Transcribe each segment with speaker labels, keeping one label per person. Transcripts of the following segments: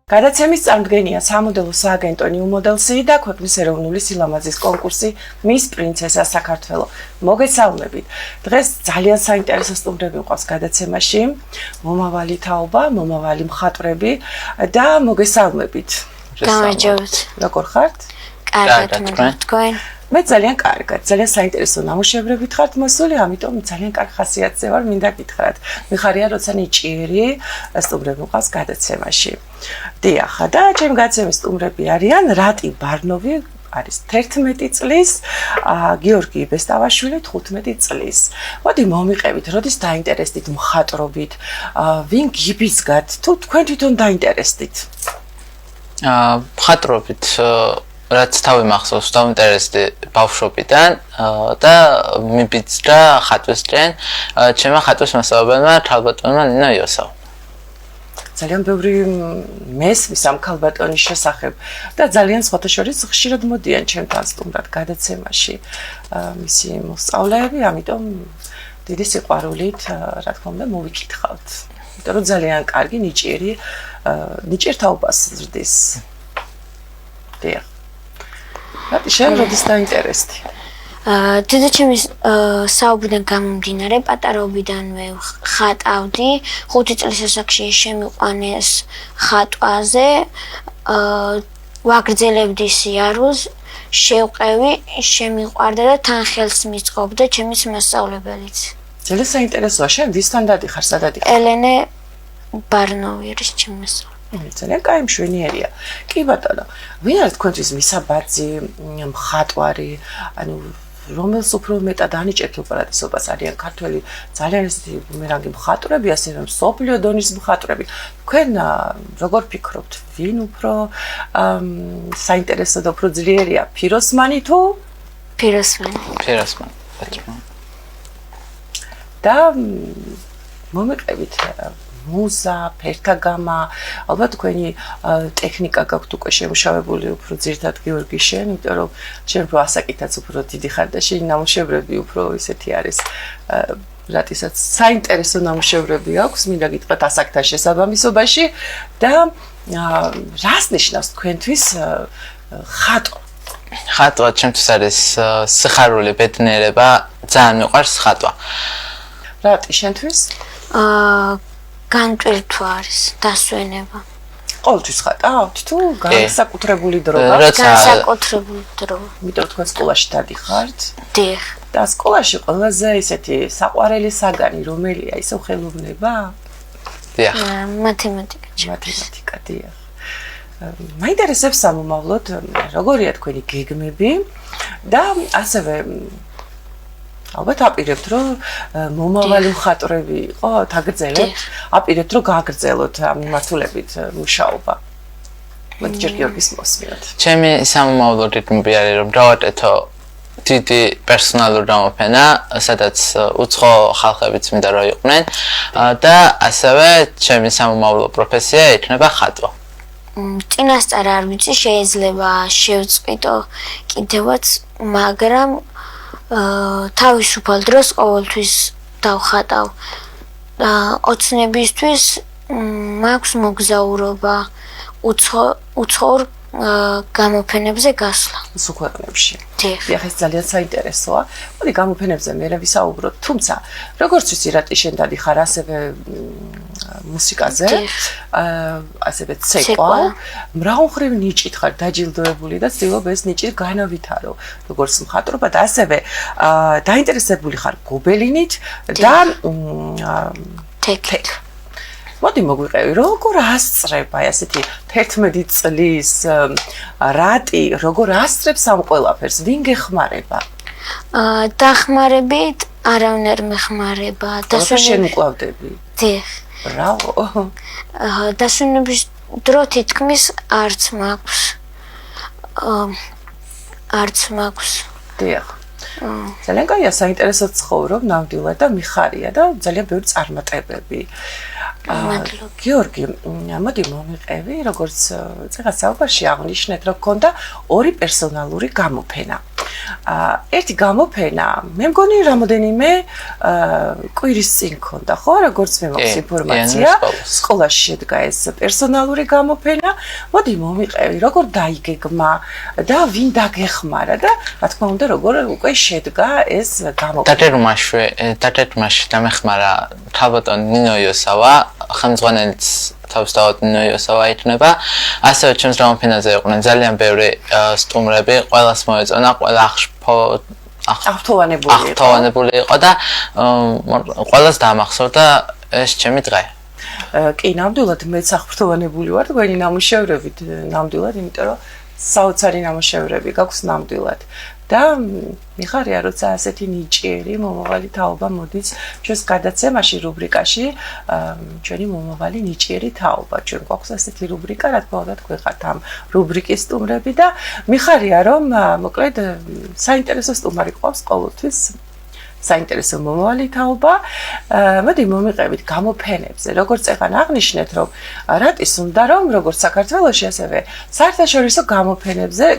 Speaker 1: გადაცემის წარმოდგენია სამოდელო სააგენტო New Models-ი და ქვეყნის ეროვნული სილამაზის კონკურსი Miss Princesa საქართველო. მოგესალმებით. დღეს ძალიან საინტერესო სტუმრები მყავს გადაცემაში. მომავალი თაობა, მომავალი მხატვრები და მოგესალმებით.
Speaker 2: გამარჯობთ.
Speaker 1: როგორ ხართ?
Speaker 2: კარგად, თქვენ?
Speaker 1: მე ძალიან კარგად, ძალიან საინტერესო ნამუშევრებით ხართ მოსული, ამიტომ ძალიან კარგ ხასიათზე ვარ, მინდა გითხრათ. მიხარია, როცა ნიჭიერი სტუმრები მყავს გადაცემაში. დიახ, და ჩემი გადაცემის სტუმრები არიან რატი ბარნოვი, არის 11 წლის, გიორგი ბესტავაშვილი 15 წლის. მოდი მომიყევით, როდის დაინტერესდით მხატვრობით, ვინ გიბიძგათ, თუ თქვენ თვითონ დაინტერესდით?
Speaker 3: მხატვრობით რაც თავი მახსოვს დაინტერესდი ბავშვობიდან და მიბიძგა ხატვისკენ ჩემმა ხატვის მასწავლებელმა ქალბატონმა ნინო იოსავ.
Speaker 1: ძალიან ბევრი მესმის ამ ქალბატონის შესახებ და ძალიან სხვათა შორის ხშირად მოდიან ჩემთან სტუმრად გადაცემაში მისი მოსწავლეები, ამიტომ დიდი სიყვარულით რა თქმა უნდა მოვიკითხავთ. იმიტომ რომ ძალიან კარგი ნიჭიერთაობას ზრდის. დიახ. რატი შენ როდის დაინტერესდი?
Speaker 2: დედაჩემის საუბრიდან გამომდინარე, პატარაობიდანვე ხატავდი, 5 წლის ასაკში შემიყვანეს ხატვაზე, ვაგრძელებდი სიარულს, შევყევი, შემიყვარდა და თან ხელს მიწყობდა ჩემის მასწავლებელიც.
Speaker 1: ძალიან საინტერესოა, შენ ვისთან დადიხარ, სად დადიხარ?
Speaker 2: ელენე ბარნოვი არის ჩემი მასწავლებელი.
Speaker 1: ძალიან კაი მშვენიერია. კი ბატონო, ვინ არის თქვენთვის მისაბაძი, მხატვარი, ანუ რომელს უფრო მეტად ანიჭებთ უპირატესობას, არიან ქართველი ძალიან ესეთი ბუმერანგი მხატვრები, ასე რომ მსოფლიო დონის მხატვრები. თქვენ როგორ ფიქრობთ, ვინ უფრო საინტერესო და უფრო ძლიერია, ფიროსმანი თუ?
Speaker 2: ფიროსმანი.
Speaker 1: და მომიყევით მუზა, ფერთაგამა, ალბათ თქვენი ტექნიკა გაქვთ უკვე შემუშავებული უფრო ძირთად გიორგი შენ, იმიტომ რომ შენ უფრო ასაკითაც უფრო დიდი ხარ და შენი ნამუშევრები უფრო ისეთი არის, რატისაც საინტერესო ნამუშევრები აქვს, მინდა გითხრათ ასაკთან შესაბამისობაში და რას ნიშნავს თქვენთვის ხატვა?
Speaker 3: ხატვა ჩემთვის არის სიხარული, ბედნიერება, ძალიან მიყვარს ხატვა.
Speaker 1: რატი შენთვის?
Speaker 2: განტვირთვა არის, დასვენება.
Speaker 1: ყოველთვის ხატავთ თუ განსაკუთრებული დრო?
Speaker 2: განსაკუთრებული დრო.
Speaker 1: იმიტომ თქვენ სკოლაში დადიხართ?
Speaker 2: დიახ. და
Speaker 1: სკოლაში ყველაზე ისეთი საყვარელი საგანი რომელია, ისო ხელოვნება?
Speaker 3: დიახ.
Speaker 2: მათემატიკა,
Speaker 1: დიახ. მაინტერესებს სამომავლოდ, როგორია თქვენი გეგმები და ასევე ალბათ აპირებთ, რომ მომავალი მხატვრები იყოთ, აგრძელებთ, აპირებთ, რომ გააგრძელოთ ამ მიმართულებით მუშაობა. მოდი ჯერ გიორგის მოსმიოთ.
Speaker 3: ჩემი სამომავლო რიტმი არის, რომ დავაკეთო დიდი პერსონალური გამოფენა, სადაც უცხო ხალხებიც მინდა რომ იყვნენ და ასევე ჩემი სამომავლო პროფესია იქნება ხატვა.
Speaker 2: წინასწარ არ ვიცი, შეიძლება შევწყვიტო კიდევაც, მაგრამ თავისუფალ დროს ყოველთვის დავხატავ. ოცნებისთვის მაქვს მოგზაურობა, უცხოურ გამოფენებზე გასვლა.
Speaker 1: სუქვეყნებში.
Speaker 2: დიახ.
Speaker 1: ეს ძალიან საინტერესოა. მოდი გამოფენებზე მე ვისაუბროთ, თუმცა როგორც ვიცი, რატი შენ დადიხარ ასევე მუსიკაზე, ასევე ცეკვა, მრავალმხრივ ნიჭით ხარ დაჯილდოებული და ცდილობ ეს ნიჭი განავითარო, როგორც მხატვრობა და ასევე დაინტერესებული ხარ გობელინით და
Speaker 2: თექით.
Speaker 1: მოდი მოგვიყევი, როგორ ასწრება ესეთი 11 წლის რატი, როგორ ასწრებს ამ ყველაფერს, ვინ გეხმარება?
Speaker 2: დახმარებით არავინ არ მეხმარება.
Speaker 1: შენ უკლავდები?
Speaker 2: დიახ.
Speaker 1: ბრავო.
Speaker 2: დასვენების დრო თითქმის არც მაქვს.
Speaker 1: დიახ. ძალიან კაია, საინტერესოდ ცხოვრობ, ნამდვილად და მიხარია და ძალიან ბევრი წარმატებები. გიორგი, მოდი მომიყევი, როგორც წეგა საუბარში აღნიშნეთ, რომ გქონდა 2 პერსონალური გამოფენა. ერთი გამოფენა, მე მგონი რამოდენიმე კვირის წინ ქონდა, ხო, როგორც მე მაქვს ინფორმაცია, სკოლაში შედგა ეს პერსონალური გამოფენა. მოდი მომიყევი, როგორ დაიგეგმა და ვინ დაგეხმარა და რა თქმა უნდა, როგორ უკვე შედგა ეს გამოფენა.
Speaker 3: დაგეგმაში დამეხმარა თავბატონ ნინო იოსავა, ხელმძღვანელიც თავისთავად ნინო იოსავა იქნება. ასევე ჩემს გამოფენაზე იყვნენ ძალიან ბევრი სტუმრები, ყველას მოეწონა, ყველა აღფრთოვანებული იყო და ყველას დაამახსოვრდა ეს ჩემი დღე.
Speaker 1: კი, ნამდვილად მეც აღფრთოვანებული ვარ თქვენი ნამუშევრებით, ნამდვილად, იმიტომ რომ საოცარი ნამუშევრები გაქვს ნამდვილად. და მიხარია, როცა ასეთი ნიჭიერი მომავალი თაობა მოდის ჩვენს გადაცემაში რუბრიკაში, ჩვენი მომავალი ნიჭიერი თაობა. ჩვენ გვაქვს ასეთი რუბრიკა, რა თქმა უნდა, თქვენ ხართ ამ რუბრიკის სტუმრები და მიხარია, რომ მოკლედ საინტერესო სტუმარი ყავს ყოველთვის. საინტერესო მომავალი თაობა. მოდი მომიყევით გამოფენებზე. როგორც წეგან აღნიშნეთ, რომ რატის უნდა რომ როგორც საქართველოში, ასევე საერთაშორისო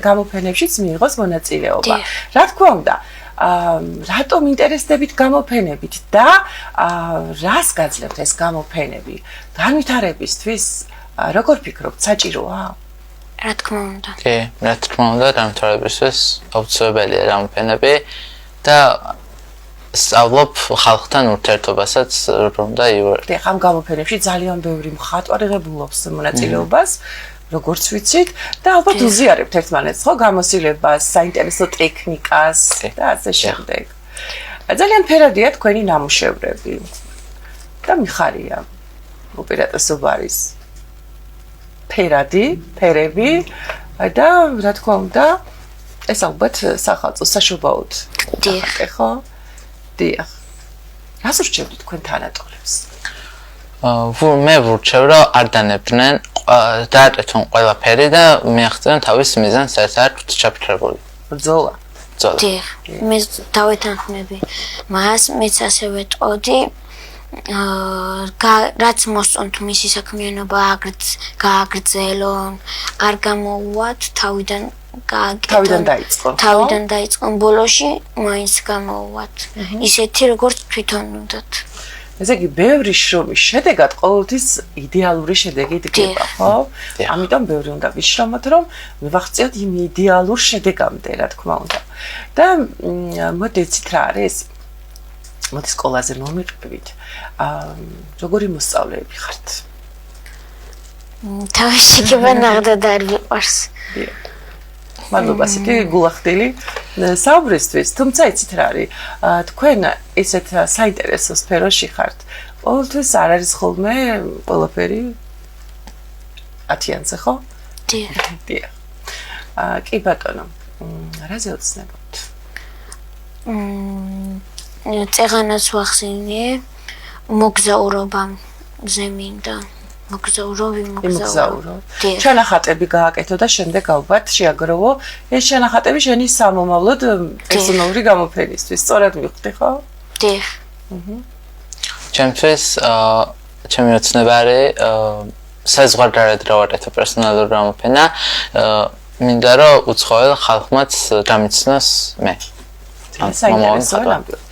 Speaker 1: გამოფენებშიც მიიღოს მონაწილეობა. რა თქმა უნდა, რატომ ინტერესდებით გამოფენებით და რას გაძლევთ ეს გამოფენები? განვითარებისთვის როგორ ფიქრობთ, საჭიროა?
Speaker 2: რა თქმა უნდა.
Speaker 3: კი, რა თქმა უნდა, განვითარებისთვის აუცილებელია გამოფენები და სწავლობ ხალხთან ურთიერთობასაც უნდა ივარ.
Speaker 1: და ამ გამოფენებში ძალიან ბევრი მხატვარი ღებულობს მონაწილეობას, როგორც ვიცით, და ალბათ უზიარებთ ერთმანეთს, ხო, გამოსილებას, საინტერესო ტექნიკას და ასე შემდეგ. ძალიან ფერადია თქვენი ნამუშევრები. და მიხარია. უპირატესობა არის ფერები და რა თქმა უნდა, ეს ალბათ სახალხო საშობაოდ.
Speaker 2: დიახ.
Speaker 1: ხო? დიახ. რას ურჩევთ თქვენ თანატოლებს?
Speaker 3: მე ვურჩევ, რომ არ დანებდნენ, დააკეთონ ყველაფერი და მიაღწიონ თავის მიზანს საერთოდ ჩაფიქრებული.
Speaker 1: ბრძოლა.
Speaker 2: დიახ. მე დავეთანხმები. მას მეც ასე ვეტყოდი, რაც მოსწონთ მისი საქმიანობა გააგრძელონ, არ გამოუვათ თავიდან დაიწყონ ბოლოში მაინც გამოუვათ ისეთი როგორც თვითონ უნდათ.
Speaker 1: ესე იგი ბევრი შრომის შედეგად ყოველთვის იდეალური შედეგი დგება, ხო? ამიტომ ბევრი უნდა ვიშრომოთ, რომ მივაღწიოთ იმ იდეალურ შედეგამდე, რა თქმა უნდა. და მოდიცით რა არის? მოდი სკოლაზე მომიყევით. როგორი მოსწავლეები ხართ?
Speaker 2: თავისიქება ნაღდად არ ვიყვარს.
Speaker 1: მადლობა, სიტი გულახდილი საუბრისთვის, თუმცა იცით რა არის, თქვენ ესეთ საინტერესო სფეროში ხართ. ყოველთვის არ არის ხოლმე ყველაფერი 10-იანზე, ხო?
Speaker 2: დიახ.
Speaker 1: დიახ. კი ბატონო, რაზე ოცნებობთ?
Speaker 2: წეღანას ვახსენე, მოგზაურობაზე მინდა. მოგზაურო.
Speaker 1: ჩანახატები გააკეთო და შემდეგ ალბათ შეაგროვო ეს ჩანახატები შენი სამომავლოდ პერსონალური გამოფენისთვის. სწორად მივხვდი, ხო?
Speaker 2: დიახ.
Speaker 3: ჩემთვის ჩემი ოცნება არის საზღვარგარეთ რა ვაკეთო პერსონალური გამოფენა. მინდა რომ უცხოელ ხალხმაც გამიცნოს მე.
Speaker 1: საინტერესო ნამდვილად.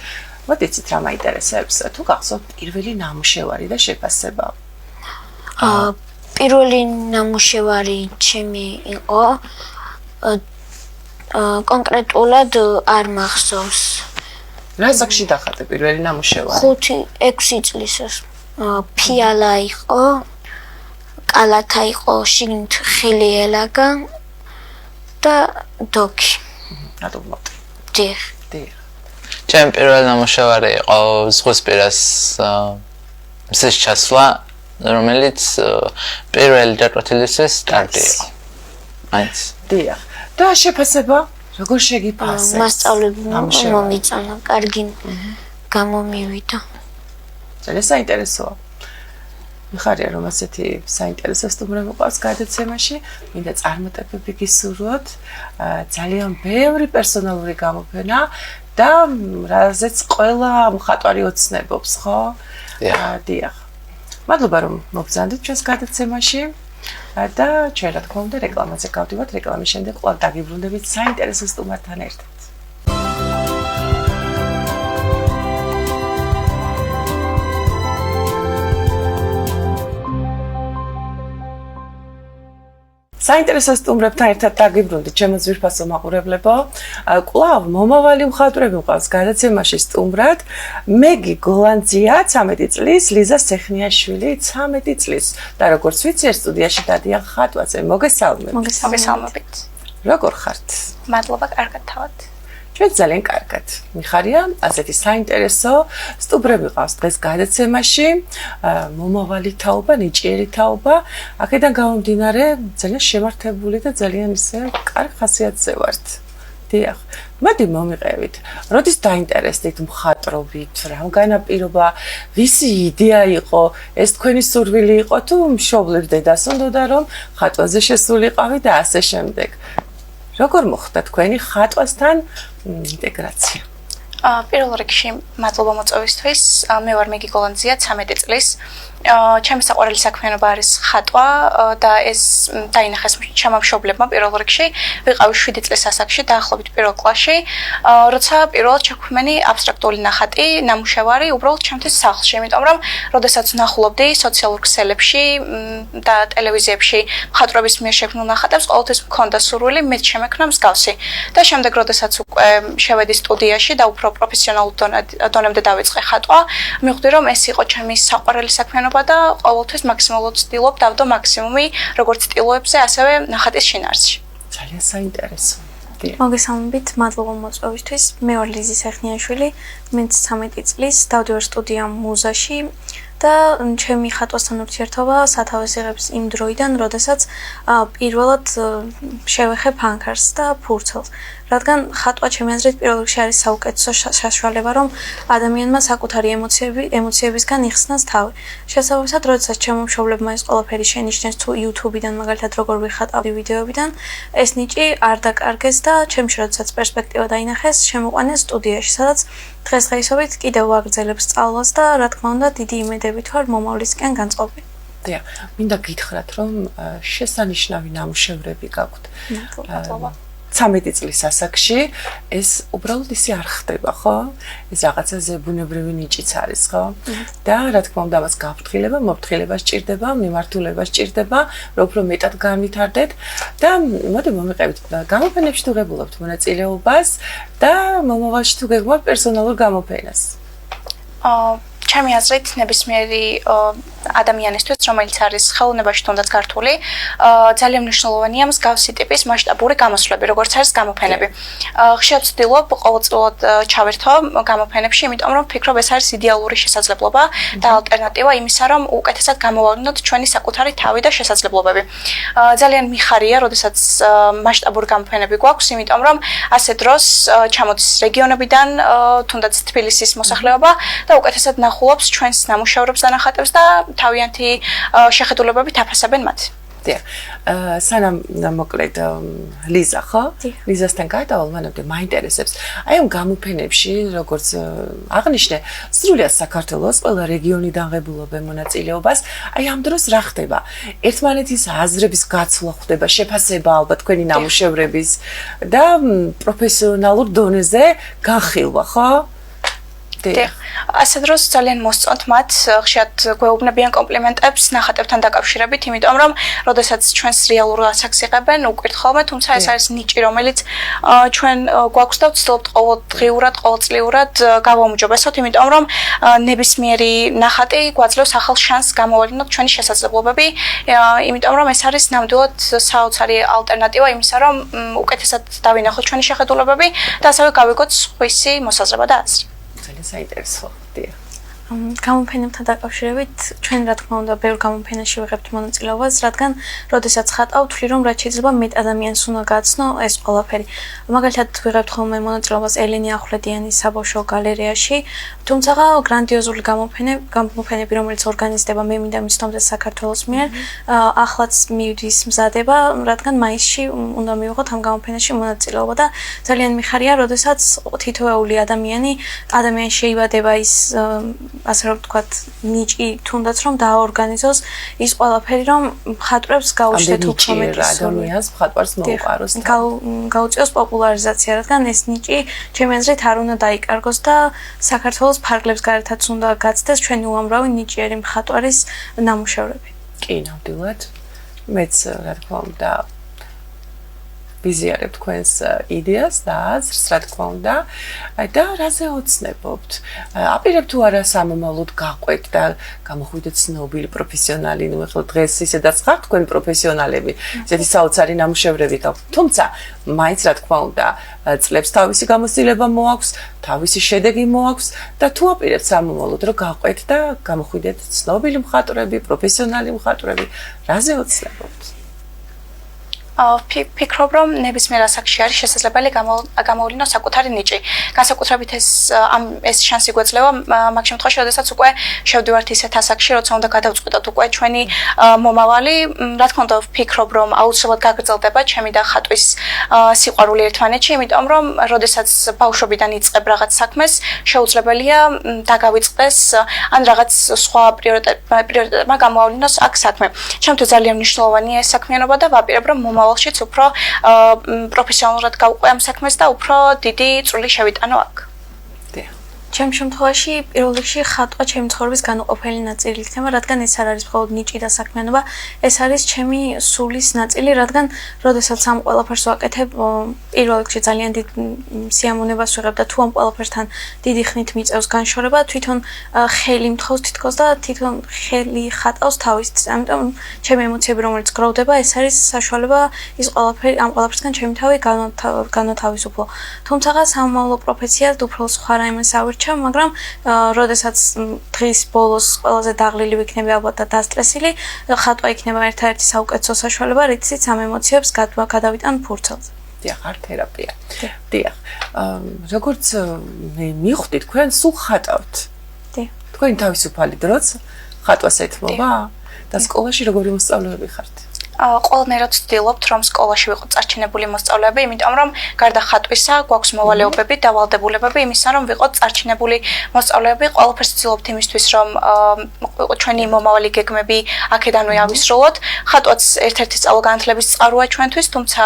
Speaker 1: მოდიცით რა მაინტერესებს თუ გახსოვთ პირველი ნამუშევარი და შეფასება?
Speaker 2: პირველი ნამუშევარი ჩემი იყო კონკრეტულად არ მახსოვს.
Speaker 1: რა საკში დახატე პირველი ნამუშევარი?
Speaker 2: 5-6 წლისას. ფიალა იყო, კალათა იყო, შიგნით ხილი ელაგა და დოქი.
Speaker 1: რატომ მოდი?
Speaker 2: დიახ.
Speaker 3: ჩემი პირველი ნამუშევარი იყო ზღვისპირას მზის ჩასვლა, რომელიც პირველი დაკვეთილისთვის სტარტი იყო. მაინც.
Speaker 1: დიახ. და შეფასება? როგორ შეგიფასეთ?
Speaker 2: მასწავლებელმა მომიწონა, კარგი გამომივიდა.
Speaker 1: ძალიან საინტერესოა. მიხარია რომ ასეთი საინტერესო სტუმრები ყავს გადაცემაში, მინდა წარმატებები გისურვოთ. ძალიან ბევრი პერსონალური გამოფენა და რაზეც ყველა მხატვარი ოცნებობს, ხო? დიახ. მადლობა რომ მოგზავნით ჩვენს გადაცემაში და ჩვენ რა თქმა უნდა რეკლამაზე გავდივართ, რეკლამის შემდეგ კვლავ დაგიბრუნდებით საინტერესო სტუმართან ერთად. საინტერესო სტუმრებთან ერთად დაგიბრუნდით ჩემო ძვირფასო მაყურებლებო. კვლავ მომავალი მხატვრები მყავს გადაცემაში სტუმრად. მეგი გოლანძია 13 წლის, ლიზა სეხნიაშვილი 13 წლის და როგორც ვიცი ერთ სტუდიაში დადიან ხატვაძე. მოგესალმებით.
Speaker 4: მოგესალმებით.
Speaker 1: როგორ ხართ?
Speaker 4: მადლობა, კარგად თავად.
Speaker 1: ჩვენ ძალიან კარგად. მიხარია, ასეთი საინტერესო სტუმრები ყავს დღეს გადაცემაში. მომავალი თაობა, ნიჭიერი თაობა. აქედან გამომდინარე, ძალიან შემართებული და ძალიან ისე კარგ ხასიათზე ვართ. დიახ. მოდი მომიყევით. როდის დაინტერესდით მხატვრობით? რამგანა პირობა, ვისი იდეა იყო? ეს თქვენი სურვილი იყო თუ მშობლებს დედას უნდოდა რომ ხატვაზე შესულიყავი და ასე შემდეგ. როგორ მოხდა თქვენი ხატვასთან ინტეგრაცია?
Speaker 4: პირველ რიგში მადლობა მოწვევისთვის. მე ვარ მეგი გოლანძია 13 წლის. ჩემი საყვარელი საქმიანობა არის ხატვა და ეს დაინახეს ჩემმა მშობლებმა პირველ რიგში. ვიყავი 7 წლის ასაკში, დაახლოებით პირველ კლასში, როცა პირველად შექმნენი აბსტრაქტული ნახატი, ნამუშევარი უბრალოდ ჩემთვის სახლში, იმიტომ რომ როდესაც ვნახულობდი სოციალურ ქსელებში და ტელევიზიებში მხატვრების მიერ შექმნილ ნახატებს, ყოველთვის მქონდა სურვილი მეც შემექმნა მსგავსი. და შემდეგ როდესაც უკვე შევედი სტუდიაში და უფრო პროფესიონალურ დონემდე დავიწყე ხატვა, მივხვდი რომ ეს იყო ჩემი საყვარელი საქმიანობა და ყოველთვის მაქსიმალურად ვცდილობ დავდო მაქსიმუმი როგორც სტილოებზე, ასევე ნახატის შინაარსში.
Speaker 1: ძალიან საინტერესო.
Speaker 5: მოგესალმებით, მადლობა მოწვევისთვის. მე ვარ ლიზი სეხნიაშვილი, მეც 13 წლის, დავდივარ სტუდია მუზაში და ჩემი ხატვასთან ურთიერთობა სათავეს იღებს იმ დროიდან, როდესაც პირველად შევეხე ფანქარს და ფურცელს. რადგან ხატვა ჩემი აზრით პირველ რიგში არის საუკეთესო საშუალება, რომ ადამიანმა საკუთარი ემოციებისგან იხსნას თავი. შესაბამისად, როდესაც ჩემო მშობლებმა ეს ყველაფერი შენიშნეს თუ YouTube-დან, მაგალითად როგორ ვიხატავდი ვიდეოებიდან, ეს ნიჭი არ დაკარგეს და ჩემში როდესაც პერსპექტივა დაინახეს, შემოყვანეს სტუდიაში, სადაც დღესდღეობით კიდევ ვაგრძელებ სწავლას და რა თქმა უნდა, დიდი იმედებით ვარ მომავლისკენ განწყობილ.
Speaker 1: დიახ, მინდა გითხრათ, რომ შესანიშნავი ნამუშევრები გაქვთ.
Speaker 4: მადლობა.
Speaker 1: 13 წლის ასაკში ეს უბრალოდ ისე არ ხდება, ხო? ეს რაღაცაზე ბუნებრივი ნიჭიც არის, ხო? და რა თქმა უნდა, მას გაფრთხილება, მოფრთხილება სჭირდება, მიმართულება სჭირდება, რომ უფრო მეტად განვითარდეთ და მოდი მომიყევით გამოფენებში თუ გებულობთ მონაწილეობას და მომავალში თუ გეგმავთ პერსონალურ გამოფენას.
Speaker 4: ჩემი აზრით, ნებისმიერი ადამიანისთვის, რომელიც არის ხელოვნებაში თუნდაც გართული, ძალიან მნიშვნელოვანია მსგავსი ტიპის მასშტაბური გამოსვლები, როგორც არის გამოფენები. ხშირად ვცდილობ ყოველწლიურად ჩავერთო გამოფენებში, იმიტომ რომ ვფიქრობ, ეს არის იდეალური შესაძლებლობა და ალტერნატივა იმისა, რომ უკეთესად გამოვავნოთ ჩვენი საკუთარი თავი და შესაძლებლობები. ძალიან მიხარია, როდესაც მასშტაბური გამოფენები გვაქვს, იმიტომ რომ ასე დროს ჩამოდის რეგიონებიდან, თუნდაც თბილისის მოსახლეობა და უკეთესად ნახულობს ჩვენს ნამუშევრებს და ნახატებს და თავიანთი შეხედულებებით აფასებენ მათ.
Speaker 1: დიახ. სანამ მოკლედ ლიზა, ხო? ლიზასთან გადავალ, მანამდე მაინტერესებს. აი ამ გამოფენებში, როგორც აღნიშნე, სრულიად საქართველოს ყველა რეგიონიდან ღებულობენ მონაწილეობას. აი ამ დროს რა ხდება? ერთმანეთის აზრების გაცვლა ხდება, შეფასება ალბათ თქვენი ნამუშევრების და პროფესიონალურ დონეზე განხილვა, ხო?
Speaker 4: დიახ. ასე დროს ძალიან მოსწონთ მათ, ხშირად გვეუბნებიან კომპლიმენტებს ნახატებთან დაკავშირებით, იმიტომ რომ როდესაც ჩვენს რეალურ ასაკს იღებენ, უკეთ ხოლმე, თუმცა ეს არის ნიჭი, რომელიც ჩვენ გვაქვს და ვცდილობთ ყოველდღიურად, ყოველწლიურად გავაუმჯობესოთ, იმიტომ რომ ნებისმიერი ნახატი გვაძლევს ახალ შანსს გამოვარდნოთ ჩვენი შესაძლებლობები, იმიტომ რომ ეს არის ნამდვილად საოცარი ალტერნატივა იმისა, რომ უკეთესად დავინახოთ ჩვენი შეხედულებები და ასევე გავიგოთ სხვისი მოსაზრება და აზრი.
Speaker 1: ძალიან საინტერესო. დიახ.
Speaker 5: გამოფენებთან დაკავშირებით ჩვენ რა თქმა უნდა ბევრ გამოფენაში ვიღებთ მონაწილეობას, რადგან როდესაც ხატავ თვლი რომ რაც შეიძლება მეტ ადამიანს უნდა გაცნო ეს ყველაფერი. მაგალითად ვიღებთ ხოლმე მონაწილეობას ელენე ახვლედიანის საბავშვო გალერეაში, თუმცა გრანდიოზული გამოფენები რომელიც ორგანიზდება მე მინდა მისდომდეს საქართველოს მიერ, ახლაც მივიდის მზადება, რადგან მაისში უნდა მივიღოთ ამ გამოფენაში მონაწილეობა და ძალიან მიხარია, როდესაც თითოეული ადამიანი შეიბადება ის ასე რომ ვთქვათ, ნიჭი თუნდაც რომ დააორგანიზოს ის ყველაფერი, რომ მხატვრებს გაუჩნდეთ უფრო მეტი
Speaker 1: ადამიანს მხატვარს მოუყაროს.
Speaker 5: გაუწიოს პოპულარიზაცია, რადგან ეს ნიჭი ჩემი აზრით არ უნდა დაიკარგოს და საქართველოს ფარგლებს გარეთაც უნდა გაცდეს ჩვენი უამრავი ნიჭიერი მხატვარის ნამუშევრები.
Speaker 1: კი, ნამდვილად. მეც რა თქმა უნდა ვიზიარებ თქვენს იდეას და აზრს, რა თქმა უნდა, და რაზე ოცნებობთ? აპირებ თუ არა სამომავლოდ გაყვეთ და გამოხვიდეთ ცნობილი პროფესიონალი, ნუ ახლა დღეს ისედაც ხართ თქვენ პროფესიონალები, ესეთი საოცარი ნამუშევრები გაქვთ. თუმცა, მაინც რა თქმა უნდა, წლებს თავისი გამოცდილება მოაქვს, თავისი შედეგი მოაქვს და თუ აპირებთ სამომავლოდ რომ გაყვეთ და გამოხვიდეთ ცნობილი მხატვრები, პროფესიონალი მხატვრები, რაზე ოცნებობთ?
Speaker 4: ფიქრობ, რომ ნებისმიერ ასაკში არის შესაძლებელი გამოუვლინოს საკუთარი ნიჭი. განსაკუთრებით ეს შანსი გვეძლევა მაგ შემთხვევაში, როდესაც უკვე შევდივართ ისეთ ასაკში, როცა უნდა გადავწყვიტოთ უკვე ჩვენი მომავალი. რა თქმა უნდა, ვფიქრობ, რომ აუცილებლად გაგრძელდება ჩემი და ხატვის სიყვარული ერთმანეთში, იმიტომ რომ როდესაც ბავშვობიდან იწყებ რაღაც საქმეს, შეუძლებელია დაგავიწყდეს ან რაღაც სხვა პრიორიტეტმა გამოავლინოს აქ საქმე. ჩემთვის ძალიან მნიშვნელოვანია ეს საქმიანობა და ვაპირებ, რომ მომავალშიც უფრო პროფესიონალურად გავყვე ამ საქმეს და უფრო დიდი წვლილი შევიტანო აქ.
Speaker 5: ჩემ შემთხვევაში პირველ რიგში ხატვა ჩემი ცხოვრების განუყოფელი ნაწილი იქნება, რადგან ეს არ არის მხოლოდ ნიჭი და საქმიანობა, ეს არის ჩემი სულის ნაწილი, რადგან როდესაც ამ ყველაფერს ვაკეთებ, პირველ რიგში ძალიან დიდ სიამოვნებას ვიღებ და თუ ამ ყველაფერთან დიდი ხნით მიწევს განშორება, თვითონ ხელი მთხოვს თითქოს და თვითონ ხელი ხატავს თავის. ამიტომ ჩემი ემოციები, რომელიც გროვდება, ეს არის საშუალება ის ყველაფერი ამ ყველაფერსგან ჩემი თავი განვთავისუფლო. თუმცა სამომავლო პროფესიად უფრო სხვა რაიმეს ავირჩევ, მაგრამ როდესაც დღის ბოლოს ყველაზე დაღლილი ვიქნები ალბათ და დასტრესილი, ხატვა იქნება ერთ-ერთი საუკეთესო საშუალება, რითიც ამ ემოციებს გადავიტან ფურცელზე.
Speaker 1: დიახ, არ თერაპია. დიახ. როგორც მე მივხვდი, თქვენ სულ ხატავთ.
Speaker 5: დიახ.
Speaker 1: თქვენი თავისუფალი დროც ხატვას ეთმობა და სკოლაში როგორი მოსწავლეები ხართ?
Speaker 4: ყველანაირად ვცდილობთ, რომ სკოლაში ვიყოთ წარჩინებული მოსწავლეები, იმიტომ რომ გარდა ხატვისა გვაქვს მოვალეობები და ვალდებულებები იმისა, რომ ვიყოთ წარჩინებული მოსწავლეები. ყველაფერს ვცდილობთ იმისთვის, რომ ჩვენი მომავალი გეგმები აქედანვე ავისრულოთ. ხატვაც ერთ-ერთი სწავლგანათლების წყაროა ჩვენთვის, თუმცა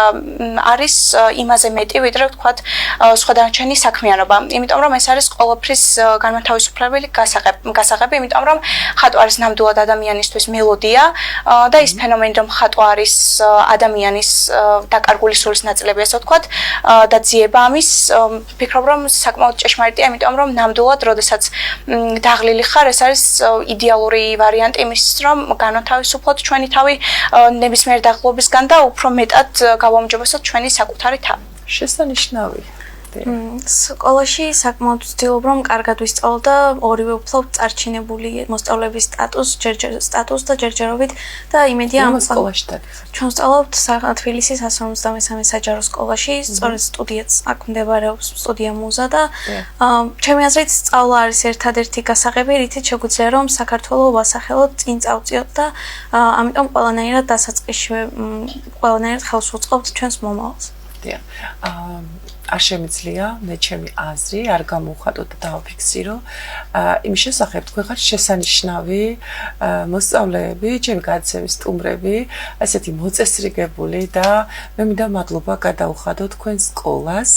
Speaker 4: არის იმაზე მეტი, ვიდრე ვთქვათ, სხვა დანარჩენი საქმიანობა. იმიტომ რომ ეს არის ყველაფრის განმათავისუფლებელი გასაღები, იმიტომ რომ ხატვა არის ნამდვილად ადამიანისთვის მელოდია და ის ფენომენი, რომ ხატვა არის ადამიანის დაკარგული სულის ნაწილები, ასე ვთქვათ, და ძიება ამის, ვფიქრობ, რომ საკმაოდ ჭეშმარიტია, იმიტომ რომ ნამდვილად, როდესაც დაღლილი ხარ, ეს არის იდეალური ვარიანტი იმის, რომ განვთავისუფლოთ ჩვენი თავი ნებისმიერ დაღლობისგან და უფრო მეტად გავაუმჯობესოთ ჩვენი საკუთარი თავი.
Speaker 1: შესანიშნავი.
Speaker 5: სკოლაში საკმაოდ ვცდილობ, რომ კარგად ვისწავლო და ორივე ვფლობ წარჩინებული მოსწავლეების სტატუსს და ჯერჯერობით და იმედია
Speaker 1: ამ სკოლაში დაგიხართ.
Speaker 5: ჩვენ ვსწავლობთ თბილისის 153 საჯარო სკოლაში, სწორედ სტუდიაც აქ მდებარეობს, სტუდია მუზა და ჩემი აზრით სწავლა არის ერთადერთი გასაღები, რითიც შეგვიძლია რომ საქართველოს ვასახელოთ, წინ წავწიოთ და ამიტომ ყველანაირად დასაწყისში ყველანაირად ხელს ვუწყობთ ჩვენს მომავალს.
Speaker 1: დიახ. არ შემიძლია მე ჩემი აზრი არ გამოვხატოთ და დავაფიქსირო იმის შესახებ თქვენ ხართ შესანიშნავი მოსწავლეები, ჩემი გადაცემის სტუმრები, ასეთი მოწესრიგებული და მე მინდა მადლობა გადაუხადო თქვენ სკოლას,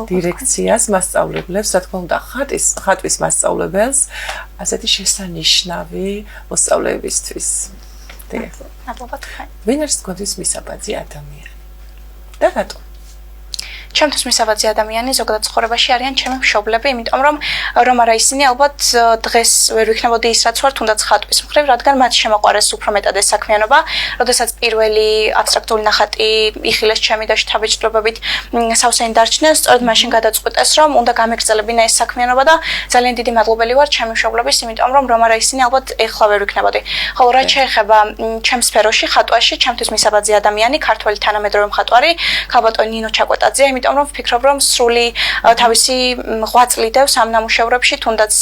Speaker 1: დირექციას, მასწავლებლებს, რა თქმა უნდა ხატვის მასწავლებელს, ასეთი შესანიშნავი მოსწავლეებისთვის. დიახ.
Speaker 4: მადლობა თქვენ.
Speaker 1: ვინ არის თქვენთვის მისაბაძი ადამიანი? და რატომ?
Speaker 4: ჩემთვის მისაბაძი ადამიანი ზოგადად ცხოვრებაში არიან ჩემი მშობლები, იმიტომ რომ არა ისინი ალბათ დღეს ვერ ვიქნებოდი ის რაც ვარ, თუნდაც ხატვის მხრივ, რადგან მათ შემოყვარეს უფრო მეტად ეს საქმიანობა, როდესაც პირველი აბსტრაქტული ნახატი იხილეს ჩემი და შთაბეჭდილებებით სავსენი დარჩნენ, სწორედ მაშინ გადაწყვიტეს, რომ უნდა გამეგრძელებინა ეს საქმიანობა და ძალიან დიდი მადლობელი ვარ ჩემი მშობლების, იმიტომ რომ არა ისინი ალბათ ეხლა ვერ ვიქნებოდი. ხოლო რაც შეეხება ჩემს სფეროში, ხატვაში, ჩემთვის მისაბაძი ადამიანი, ქართველი თანამედროვე მხატვარი, ქალბატონი ნინო ჩაკოტაძე, იმიტომ რომ ვფიქრობ, რომ სრული თავისი ღვაწლი დევს ამ ნამუშევრებში, თუნდაც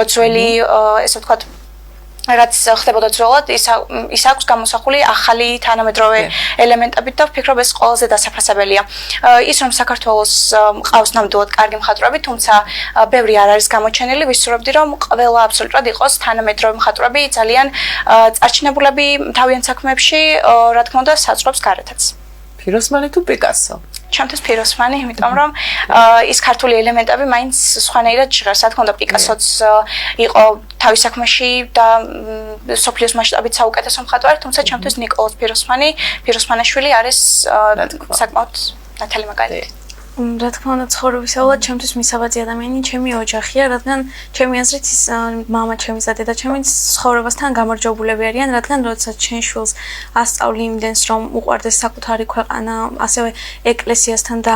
Speaker 4: ძველი, ესე ვთქვათ, რაც ხდებოდა ძველად, ის აქვს გამოსახული ახალი თანამედროვე ელემენტებით და ვფიქრობ, ეს ყველაზე დასაფასებელია. ის რომ საქართველოს ყავს ნამდვილად კარგი მხატვრები, თუმცა ბევრი არ არის გამოჩენილი, ვისურვებდი, რომ ყველა აბსოლუტურად იყოს თანამედროვე მხატვრები, ძალიან წარჩინებულები თავიანთ საქმეებში, რა თქმა უნდა, საზღვრებს გარეთაც.
Speaker 1: ფიროსმანი თუ პიკასო?
Speaker 4: ჩემთვის ფიროსმანი, იმიტომ რომ ის ქართული ელემენტები მაინც სხვანაირად ჟღერს, რა თქმა უნდა, პიკასოც იყო თავის საქმეში და სოფლიოს მასშტაბით საუკეთესო მხატვარი, თუმცა ჩემთვის ნიკოლოზ ფიროსმანაშვილი არის საკმაოდ ნათალი მაგალითი.
Speaker 5: რა თქმა უნდა, ცხოვრებისეულად ჩემთვის მისაბაძი ადამიანი ჩემი ოჯახია, რადგან ჩემი აზრით ის მამა ჩემის და დედა ჩემის ცხოვრებასთან გამარჯვებულები არიან, რადგან როდესაც ჩემ შვილს ასწავლი იმდენს, რომ უყვარდეს საკუთარი ქვეყანა, ასევე ეკლესიასთან და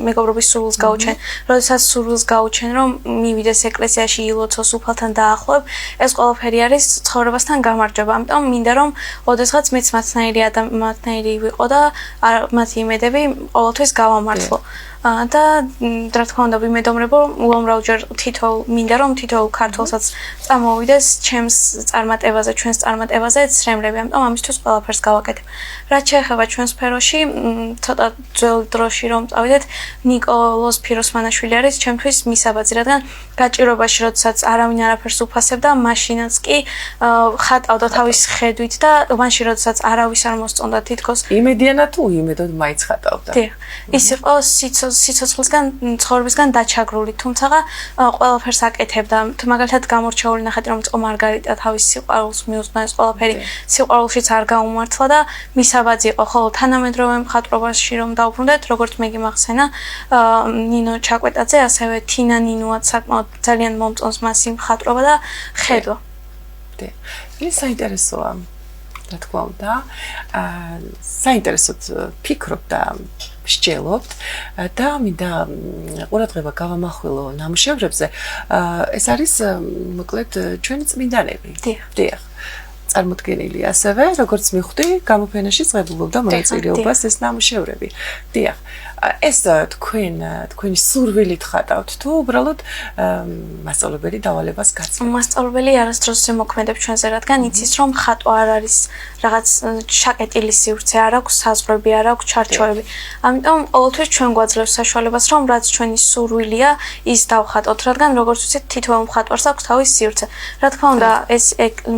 Speaker 5: მეგობრობის სურვილს გაუჩენ, როდესაც სურვილს გაუჩენ, რომ მივიდეს ეკლესიაში, ილოცოს, უფალთან დაახლოებ, ეს ყველაფერი არის ცხოვრებასთან გამარჯვება. ამიტომ მინდა რომ ოდესღაც მეც მათნაირი ვიყო და მათი იმედები ყოველთვის გავამართლო. და რა თქმა უნდა ვიმედოვნებო უამრავჯერ მინდა რომ თითოეულ ქართველსაც წამოვიდეს ჩემს წარმატებაზე, ჩვენს წარმატებაზე ცრემლები, ამიტომ ამისთვის ყველაფერს გავაკეთებ. რაც შეეხება ჩვენ სფეროში, ცოტა ძველ დროში რომ წავიდეთ, ნიკოლოზ ფიროსმანაშვილი არის ჩემთვის მისაბაძი, რადგან გაჭირობაში როდესაც არავინ არაფერს უფასებდა, მაშინაც კი ხატავდა თავის ხედვით და მაშინ როდესაც არავის არ მოსწონდა თითქოს
Speaker 1: იმედიანად თუ იმედოდ მაინც ხატავდა.
Speaker 5: ის იყო სიცოცხლისგან, ცხოვრებისგან დაჩაგრული, თუმცა ყველაფერს აკეთებდა. მაგალითად გამორჩეული ნახეთ, რომ წყო მარგარიტა თავის სიყვარულს მიუძღვნა, ეს ყველაფერი სიყვარულშიც არ გაუმართლა და მისაბაძი იყო. ხოლო თანამედროვე მხატვრობაში რომ დავბრუნდეთ, როგორც მე გიმახსენა, ნინო ჩაკვეტაძე, ასევე თინა ნინოაც საკმაოდ ძალიან მომწონს მას იმ მხატვრობა და ხედვა.
Speaker 1: ის საინტერესოა. რა თქმა უნდა, საინტერესოდ ფიქრობ და მსჯელობთ და მინდა ყურადღება გავამახვილო ნამუშევრებზე. ეს არის მოკლედ ჩვენი წმინდანები. დიახ. წარმოდგენილი ასევე, როგორც მივხვდი, გამოფენაში წვებულობდა მონაწილეობას ეს ნამუშევრები. დიახ. ეს თქვენი სურვილით ხატავთ თუ უბრალოდ მასწავლებელი დავალებას გაცემთ?
Speaker 5: მასწავლებელი არასდროს ზემოქმედებს ჩვენზე, რადგან იცის, რომ ხატვა არ არის რაღაც შაკეტილი სივრცე, არ აქვს საზღვრები, არ აქვს ჩარჩოები. ამიტომ ყოველთვის ჩვენ გვაძლევს საშუალებას, რომ რაც ჩვენი სურვილია, ის დავხატოთ, რადგან როგორც ვიცით, თითოეულ მხატვარს აქვს თავის სივრცე. რა თქმა უნდა, ეს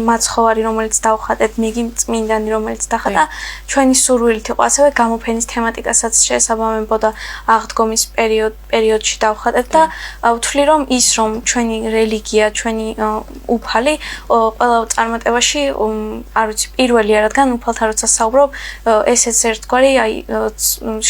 Speaker 5: მაცხოვარი, რომელიც დავხატეთ, მეგი წმინდანი, რომელიც დახატა, ჩვენი სურვილით იყო, ასევე გამოფენის თემატიკასაც შეესაბამებოდა და აღდგომის პერიოდში დავხატეთ და ვთვლი რომ ის რომ ჩვენი რელიგია, ჩვენი უფალი ყველა წარმატებაში არ ვიცი პირველია, რადგან უფალთან როცა საუბრობ, ესეც ერთგვარი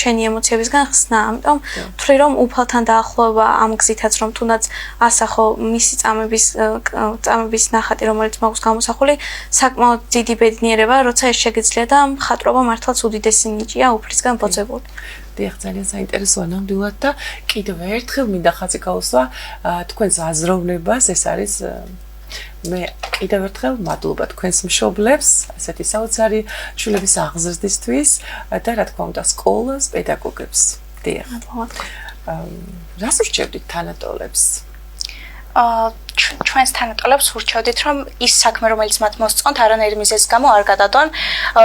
Speaker 5: შენი ემოციებისგან ხსნა, ამიტომ ვთვლი რომ უფალთან დაახლოება ამ გზითაც რომ თუნდაც ასახო მისი წამების ნახატი, რომელიც მაქვს გამოსახული, საკმაოდ დიდი ბედნიერება, როცა ეს შეგიძლია და მხატვრობა მართლაც უდიდესი ნიჭია უფლისგან ბოძებული.
Speaker 1: დიახ, ძალიან საინტერესოა ნამდვილად და კიდევ ერთხელ მინდა ხაზი გავუსვა თქვენს აზროვნებას, ეს არის მე კიდევ ერთხელ მადლობა თქვენს მშობლებს, ასეთი საოცარი შვილების აღზრდისთვის და რა თქმა უნდა სკოლას, პედაგოგებს. დიახ. რას ურჩევდით თანატოლებს?
Speaker 4: ჩვენს თანატოლებს ურჩევდით, რომ ის საქმე, რომელიც მათ მოსწონთ, არანაირი მიზეზის გამო არ გადადონ,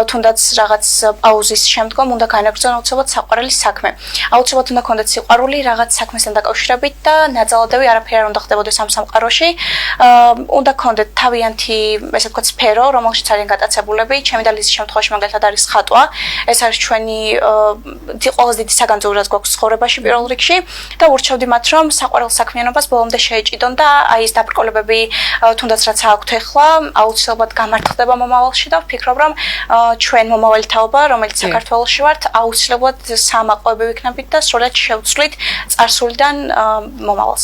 Speaker 4: თუნდაც რაღაც პაუზის შემდგომ უნდა განაგრძონ აუცილებლად საყვარელი საქმე. აუცილებლად უნდა ქონდეთ სიყვარული რაღაც საქმესთან დაკავშირებით და ნაწილობრივი არაფერი არ უნდა ხდებოდეს ამ სამყაროში. უნდა ქონდეთ თავიანთი, ესე ვთქვათ, სფერო, რომელშიც არიან გატაცებულები. ჩემი და ლიზის შემთხვევაში მაგალითად არის ხატვა. ეს არის ჩვენი ყველაზე დიდი საგანძური, რაც გვაქვს ცხოვრებაში პირველ რიგში და ურჩევდი მათ, რომ საყვარელ საქმიანობას ბოლომდე შეეჭიდონ და აი ეს დაბრკოლებები თუნდაც რაც აქვთ ახლა, აუცილებლად გამართლდება მომავალში და ვფიქრობ, რომ ჩვენ მომავალი თაობა, რომელიც საქართველოში ვართ, აუცილებლად სამაყობები ვიქნებით და სრულად შევცვლით წარსულიდან მომავალს.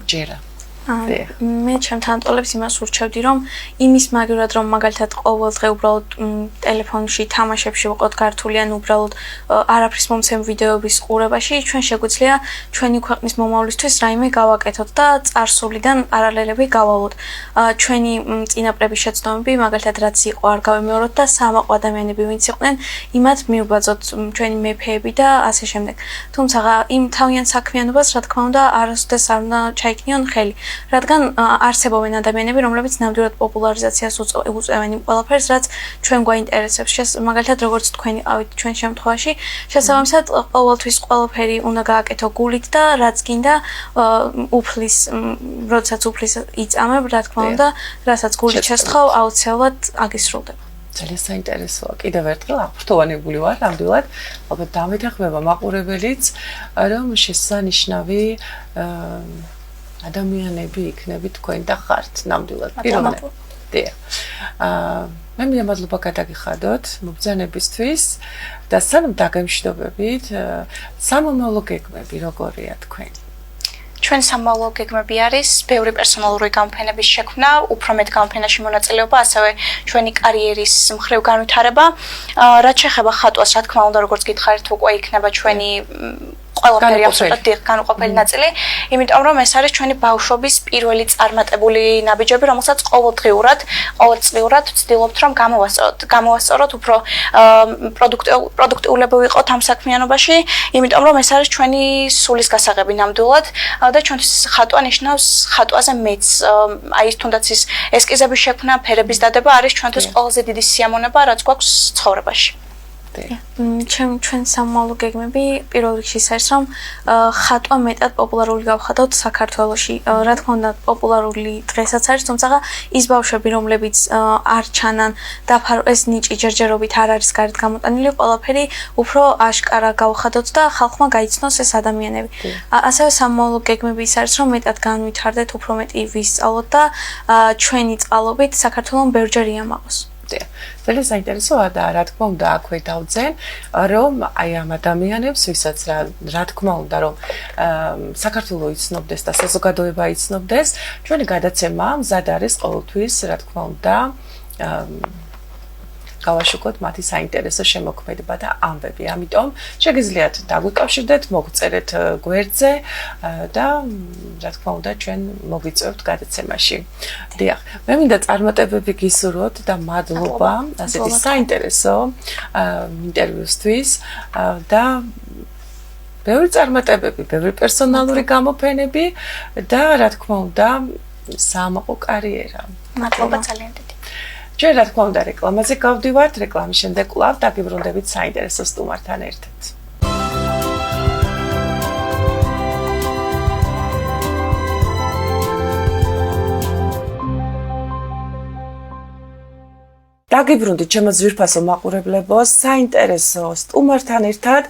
Speaker 1: ჯერა.
Speaker 5: მე ჩემ თანატოლებს იმას ურჩევდი, რომ იმის მაგივრად, რომ მაგალითად ყოველდღე უბრალოდ ტელეფონში, თამაშებში ვიყოთ გართული ან უბრალოდ არაფრის მომცემ ვიდეოების ყურებაში, ჩვენ შეგვიძლია ჩვენი ქვეყნის მომავლისთვის რაიმე გავაკეთოთ და წარსულიდან პარალელები გავალოთ. ჩვენი წინაპრების შეცდომები, მაგალითად რაც იყო, არ გავიმეოროთ და სამაყო ადამიანები ვინც იყვნენ, იმათ მივბაძოთ ჩვენი მეფეები და ასე შემდეგ. თუმცა იმ თავიანთ საქმიანობას, რა თქმა უნდა, არასოდეს არ უნდა ჩაიქნიონ ხელი. რადგან არსებობენ ადამიანები, რომლებიც ნამდვილად პოპულარიზაციას უწევენ იმ ყველაფერს, რაც ჩვენ გვაინტერესებს. მაგალითად, როგორც თქვენი ყავით ჩვენ შემთხვევაში, შესაბამისად, ყოველთვის ყველაფერი უნდა გააკეთო გულით და რაც გინდა უფლის, როდესაც უფლის იწამებ, რა თქმა უნდა, რასაც გულით შესთხოვ, აუცილებლად აგისრულდება.
Speaker 1: ძალიან საინტერესოა. კიდევ ერთხელ აღფრთოვანებული ვარ ნამდვილად. ალბათ დამეთანხმება მაყურებელიც, რომ შესანიშნავი ადამიანები იქნებით თქვენ და ხართ ნამდვილად. დიახ. მე მინდა მადლობა გადაგიხადოთ მობრძანებისთვის და სანამ დაგემშვიდობებით, სამომავლო გეგმები როგორია თქვენი?
Speaker 4: ჩვენ სამომავლო გეგმები არის ბევრი პერსონალური გამოფენების შექმნა, უფრო მეტ გამოფენაში მონაწილეობა, ასევე ჩვენი კარიერის მხრივ განვითარება. რაც შეეხება ხატვას, რა თქმა უნდა, როგორც გითხარით, უკვე იქნება ჩვენი ყველაფერი აბსოლუტურად განუყოფელი ნაწილი, იმიტომ რომ ეს არის ჩვენი ბავშვობის პირველი წარმატებული ნაბიჯები, რომელსაც ყოველწლიურად ვცდილობთ რომ გამოვასწოროთ უფრო პროდუქტიულები ვიყოთ ამ საქმიანობაში, იმიტომ რომ ეს არის ჩვენი სულის გასაღები ნამდვილად და ჩვენთვის ხატვა ნიშნავს ხატვაზე მეც, აი ეს თუნდაც ის ესკიზების შექმნა, ფერების დადება არის ჩვენთვის ყველაზე დიდი სიამონება, რაც გვაქვს ცხოვრებაში.
Speaker 5: ჩვენ სამომავლო გეგმები პირველ რიგში ის არის რომ ხატვა მეტად პოპულარული გავხადოთ საქართველოში. რა თქმა უნდა პოპულარული დღესაც არის, თუმცა ის ბავშვები რომლებიც არ ჩანან და ეს ნიჭი ჯერჯერობით არ არის გარეთ გამოტანილი, ყველაფერი უფრო აშკარა გავხადოთ და ხალხმა გაიცნოს ეს ადამიანები. ასევე სამომავლო გეგმები ის არის რომ მეტად განვითარდეთ, უფრო მეტი ვისწავლოთ და ჩვენი წყალობით საქართველოს ბევრჯერ იამაღოს.
Speaker 1: ძალიან საინტერესოა და რა თქმა უნდა აქვე დავძენ რომ აი ამ ადამიანებს ვისაც რა თქმა უნდა რომ საქართველოს იცნობდეს და საზოგადოება იცნობდეს ჩვენი გადაცემა მზად არის ყოველთვის რა თქმა უნდა გავაშუქოთ მათი საინტერესო შემოქმედება და ამბები. ამიტომ შეგიძლიათ დაგვიკავშირდეთ, მოგწერეთ გვერდზე და რა თქმა უნდა ჩვენ მოგვიწევთ გადაცემაში. დიახ, მე მინდა წარმატებები გისურვოთ და მადლობა ასეთი საინტერესო ინტერვიუსთვის და ბევრი წარმატებები, ბევრი პერსონალური გამოფენები და რა თქმა უნდა საამაყო კარიერა.
Speaker 4: მადლობა ძალიან დიდი.
Speaker 1: ჩვენ რა თქმა უნდა რეკლამაზე გავდივართ, რეკლამის შემდეგ კვლავ დაგიბრუნდებით საინტერესო სტუმართან ერთად. დაგიბრუნდით ჩემო ძვირფასო მაყურებლებო, საინტერესო სტუმართან ერთად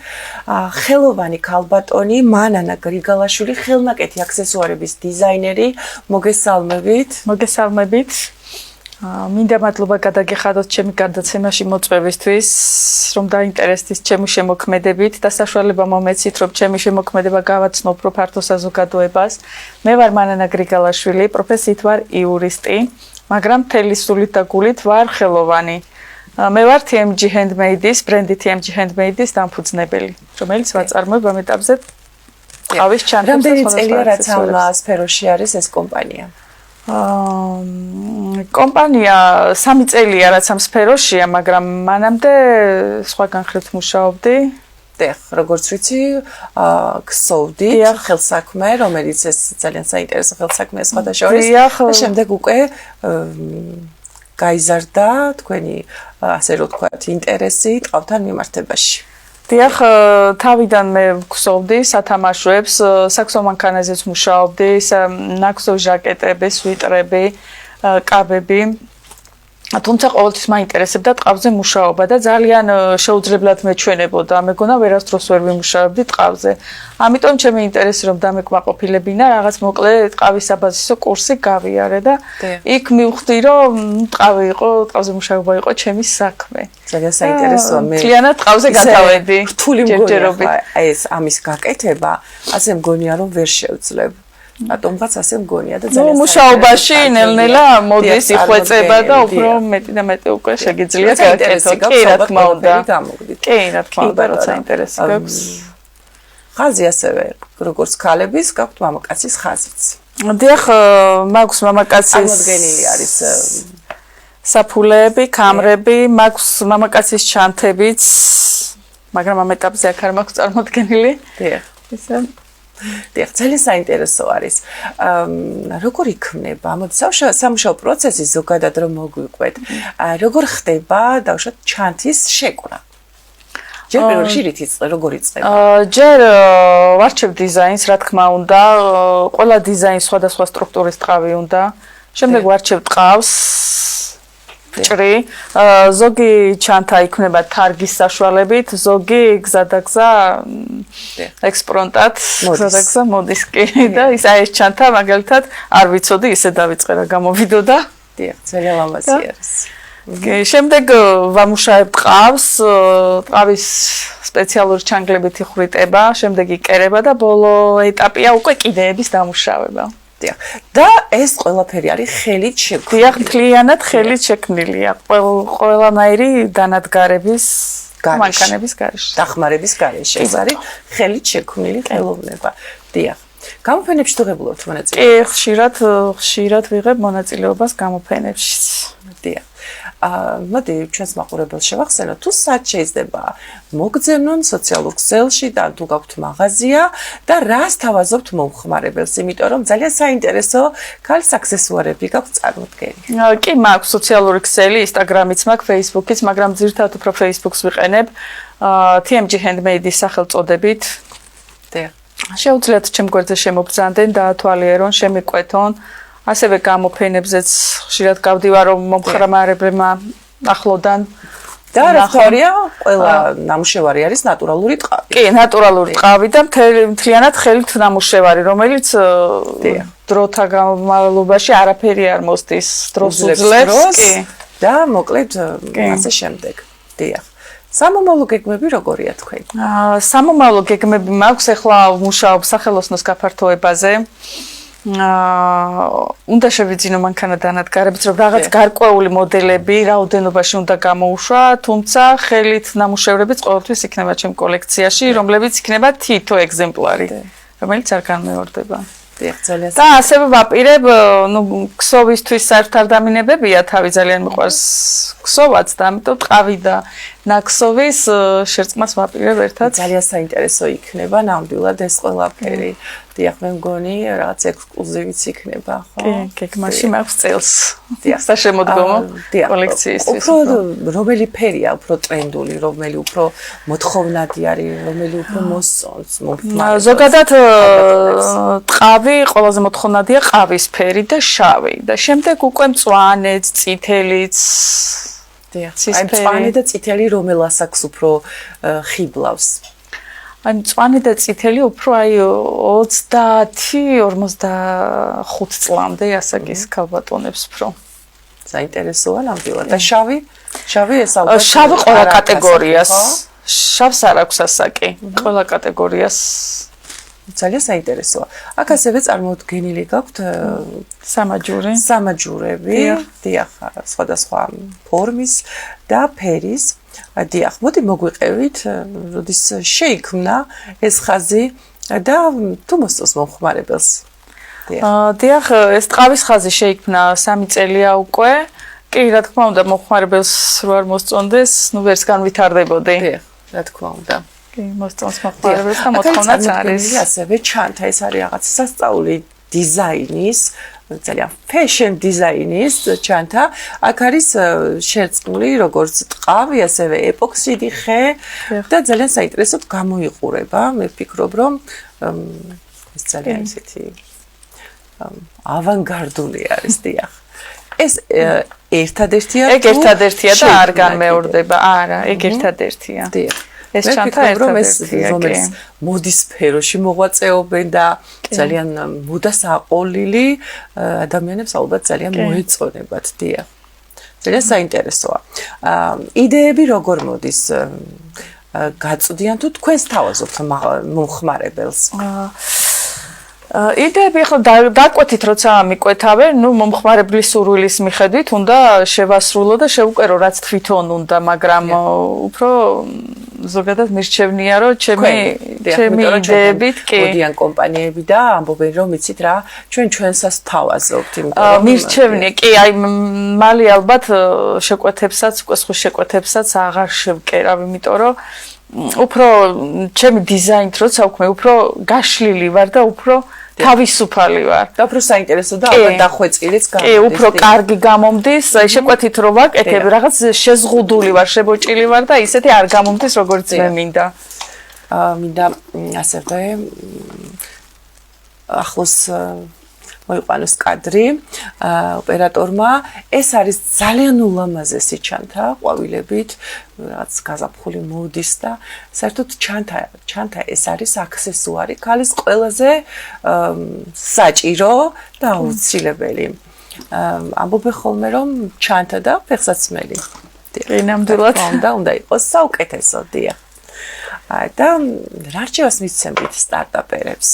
Speaker 1: ხელოვანი ქალბატონი მანანა გრიგალაშვილი, ხელნაკეთი აქსესუარების დიზაინერი, მოგესალმებით.
Speaker 6: მოგესალმებით. მინდა მადლობა გადაგიხადოთ ჩემი გადაცემაში მოწვევისთვის, რომ დაინტერესდით ჩემი შემოქმედებით და საშუალება მომეცით, რომ ჩემი შემოქმედება გავაცნო უფრო ფართო საზოგადოებას. მე ვარ მანანა გრიგალაშვილი, პროფესიით ვარ იურისტი, მაგრამ მთელი სულით და გულით ვარ ხელოვანი. მე ვარ TMG Handmade-ის, ბრენდი TMG Handmade-ის დამფუძნებელი, რომელიც ვაწარმოებ ამ ეტაპზე ყავის ჩანთებს.
Speaker 1: რამდენი წელია რაც ამ სფეროში არის ეს კომპანია?
Speaker 6: კომპანია 3 წელია რაც ამ სფეროშია, მაგრამ მანამდე სხვაგან ხელთ მუშაობდი.
Speaker 1: დიახ, როგორც ვიცი, ქსოვდი ხელსაქმე, რომელიც ეს ძალიან საინტერესო ხელსაქმეა სხვათა შორის და შემდეგ უკვე გაიზარდა თქვენი ასე რომ ვთქვათ, ინტერესი ტყავთან მიმართებაში.
Speaker 6: დიახ, თავიდან მე ვქსოვდი სათამაშოებს, საქსო მანქანაზეც მუშაობდი, ნაქსო ჟაკეტები, სვიტრები, კაბები. თუმცა ყოველთვის მაინტერესებდა ტყავზე მუშაობა და ძალიან შეუძლებლად მეჩვენებოდა. მეგონა ვერასდროს ვერ ვიმუშავებდი ტყავზე. ამიტომ ჩემი ინტერესი რომ დამეკმაყოფილებინა, რაღაც მოკლე ტყავის საბაზისო კურსი გავიარე და იქ მივხვდი რომ ტყავი იყო, ტყავზე მუშაობა იყო ჩემი საქმე.
Speaker 1: ძალიან საინტერესოა. მე
Speaker 6: მთლიანად ტყავზე გადავედი.
Speaker 1: რთული მგონია ეს ამის გაკეთება, ასე მგონია რომ ვერ შევძლებ. ატომღაც ასე მგონია და ძალიან
Speaker 6: მუშაობაში ნელ-ნელა მოდის იხვეწება და უფრო მეტი და მეტი უკვე შეგიძლია გააკეთო. კი, რა თქმა უნდა. კი, რა თქმა უნდა, როცა ინტერესი გაქვს.
Speaker 1: ხაზი ასევე, როგორც ქალების, გაქვთ მამაკაცის ხაზიც.
Speaker 6: დიახ, მაქვს მამაკაცის
Speaker 1: წარმოდგენილი არის
Speaker 6: საფულეები, კამრები, მაქვს მამაკაცის ჩანთებიც, მაგრამ ამ ეტაპზე აქ არ მაქვს წარმოდგენილი.
Speaker 1: დიახ.
Speaker 6: ისე
Speaker 1: დიახ, ძალიან საინტერესო არის. როგორ იქმნება? მოდი სამუშაო პროცესი ზოგადად რომ მოგვიყვეთ. როგორ ხდება დავუშვათ ჩანთის შეკვრა? ჯერ პირველ რიგში როგორ იწყება?
Speaker 6: ჯერ ვარჩევ დიზაინს, რა თქმა უნდა, ყველა დიზაინს სხვადასხვა სტრუქტურის ტყავი უნდა. შემდეგ ვარჩევ ტყავს. ჭრი, ზოგი ჩანთა იქმნება თარგის საშუალებით, ზოგი გზადაგზა ექსპრონტად, გზადაგზა მოდის კი და ის აი ეს ჩანთა მაგალითად არ ვიცოდი, ისე დავიწყე რა გამოვიდოდა.
Speaker 1: დიახ, ძალიან ლამაზი არის.
Speaker 6: შემდეგ ვამუშავებ ტყავს, ტყავის სპეციალური ჩანგლებითი ხვრიტება, შემდეგ იკერება და ბოლო ეტაპია უკვე კიდეების დამუშავება.
Speaker 1: დიახ. და ეს ყველაფერი არის ხელით შექმნილი.
Speaker 6: დიახ, მთლიანად ხელით შექმნილია. ყველანაირი დანადგარების მანქანების გარეშე.
Speaker 1: დახმარების გარეშე. ეს არის ხელით შექმნილი ხელოვნება. დიახ. გამოფენებში თუ ღებულობთ მონაწილეობას?
Speaker 6: ხშირად ვიღებ მონაწილეობას გამოფენებში.
Speaker 1: დიახ. მოდი ჩვენს მაყურებელს შევახსენოთ, თუ სად შეიძლება მოგძებნონ სოციალურ ქსელში და თუ გაქვთ მაღაზია და რას თავაზობთ მომხმარებელს, იმიტომ რომ ძალიან საინტერესო ქალის აქსესუარები გაქვთ წარმოდგენილი.
Speaker 6: კი, მაქვს სოციალური ქსელი, Instagram-იც მაქვს, Facebook-იც, მაგრამ ძირითადად უფრო Facebook-ს ვიყენებ. TMG Handmade-ის სახელწოდებით.
Speaker 1: დიახ.
Speaker 6: შეუძლიათ ჩემ გვერდზე შემობრძანდენ და ათვალიერონ, შემიკვეთონ. ასევე გამოფენებზეც ხშირად გავდივარ, რომ მომხმარებლებმა ახლოდან
Speaker 1: და რა თქმა ყველა ნამუშევარი არის ნატურალური ტყავი.
Speaker 6: კი, ნატურალური ტყავი და მთლიანად ხელით ნამუშევარი, რომელიც დროთა განმავლობაში არაფერი არ მოსდის, დროს უძლებს, კი.
Speaker 1: და მოკლედ ასე შემდეგ. დიახ. სამომავლო გეგმები როგორია თქვენ?
Speaker 6: სამომავლო გეგმები მაქვს, ახლა ვმუშაობ სახელოსნოს გაფართოებაზე. უნდა შევიძინო მანქანა დანადგარებით, რომ რაღაც გარკვეული მოდელები რაოდენობაში უნდა გამოუშვა, თუმცა ხელით ნამუშევრებიც ყოველთვის იქნება ჩემ კოლექციაში, რომლებიც იქნება თითო ეგზემპლარი, რომელიც არ განმეორდება.
Speaker 1: და
Speaker 6: ასევე ვაპირებ, ქსოვისთვის საერთოდ არ დამინებებია, თავი ძალიან მიყვარს ქსოვაც და ამიტომ ტყავი და ნაქსოვის შერწყმას ვაპირებ ერთად.
Speaker 1: ძალიან საინტერესო იქნება ნამდვილად ეს ყველაფერი. დიახ, მე მგონი რაღაც ექსკლუზივიც იქნება, ხო?
Speaker 6: კი, გეგმაში მაქვს წელს. დიახ, საშემოდგომო კოლექციისთვის.
Speaker 1: უფრო რომელი ფერია უფრო ტრენდული, რომელი უფრო მოთხოვნადი არის, რომელი უფრო მოსწონს მომხმარებელს?
Speaker 6: ზოგადად ტყავი ყველაზე მოთხოვნადია ყავისფერი და შავი და შემდეგ უკვე მწვანეც, წითელიც.
Speaker 1: დიახ, აი მწვანე და წითელი რომელ ასაკს უფრო ხიბლავს?
Speaker 6: აი მწვანე და წითელი უფრო აი 30-55 წლამდე ასაკის ქალბატონებს უფრო.
Speaker 1: საინტერესოა ნამდვილად. და შავი? შავი ეს ალბათ
Speaker 6: შავი ყველა კატეგორიას. შავს არ აქვს ასაკი. ყველა კატეგორიას
Speaker 1: ძალიან საინტერესოა. აქ ასევე წარმოუდგენელი გაქვთ სამაჯურები, დიახ, სხვადასხვა ფორმის და ფერის. დიახ, მოდი მოგვიყევით, როდის შეიქმნა ეს ხაზი და თუ მოსწონს მომხმარებელს.
Speaker 6: დიახ, ეს ტყავის ხაზი შეიქმნა 3 წელია უკვე. კი, რა თქმა უნდა, მომხმარებელს რო არ მოსწონდეს, ვერც განვითარდებოდი.
Speaker 1: დიახ, რა თქმა უნდა.
Speaker 6: კი, მოსწონს მომხმარებელს და მოთხოვნაც არის.
Speaker 1: ასევე ჩანთა ეს არის რაღაც სასწაული დიზაინის, ძალიან fashion დიზაინის ჩანთა. აქ არის შერწყმული როგორც ტყავი, ასევე ეპოქსიდი ხე და ძალიან საინტერესოდ გამოიყურება. მე ვფიქრობ, რომ ეს ძალიან ისეთი ავანგარდული არის, დიახ. ეს ერთადერთია
Speaker 6: ეგ ერთადერთია და არ განმეორდება. არა, ეგ ერთადერთია.
Speaker 1: დიახ.
Speaker 6: ეს ჩანთა ერთადერთია,
Speaker 1: რომელიც მოდის სფეროში მოღვაწეობენ და ძალიან მოდას აყოლილი ადამიანებს ალბათ ძალიან მოეწონებათ, დიახ. ძალიან საინტერესოა. იდეები როგორ მოდის? გაწვდიან თუ თქვენს თავაზობთ მომხმარებელს?
Speaker 6: იდეები ხო დაკვეთით, როცა მიკვეთავე, მომხმარებლის სურვილის მიხედვით უნდა შევასრულო და შევუკერო რაც თვითონ უნდა, მაგრამ უფრო ზოგადად მირჩევნია, რომ ჩემი იდეებით კი
Speaker 1: მოდიან კომპანიები და ამბობენ, რომ იცით რა, ჩვენსაც თავაზობთ, იმიტომ რომ
Speaker 6: მირჩევნია, კი, აი მალე ალბათ შეკვეთებსაც, უკვე სხვა შეკვეთებსაც აღარ შევკერავ, იმიტომ რომ უფრო ჩემი დიზაინით როცა უკვე უფრო გაშლილი ვარ და უფრო თავისუფალი ვარ.
Speaker 1: და უფრო საინტერესო და ალბათ დახვეწილიც
Speaker 6: გამოდის. კი, უფრო კარგი გამომდის. შეკვეთით რომ ვაკეთებ, რაღაც შეზღუდული ვარ, შებოჭილი ვარ და ისეთი არ გამომდის, როგორც მე მინდა.
Speaker 1: მინდა ასევე ახლოს მოიყვანოს კადრი ოპერატორმა. ეს არის ძალიან ულამაზესი ჩანთა, ყვავილებით, რაც გაზაფხული მოდის და საერთოდ ჩანთა ეს არის აქსესუარი, ქალის ყველაზე საჭირო და აუცილებელი. ამბობენ ხოლმე რომ ჩანთა და ფეხსაცმელი.
Speaker 6: ნამდვილად.
Speaker 1: უნდა იყოს საუკეთესო, დიახ. და რა რჩევას მისცემთ სტარტაპერებს?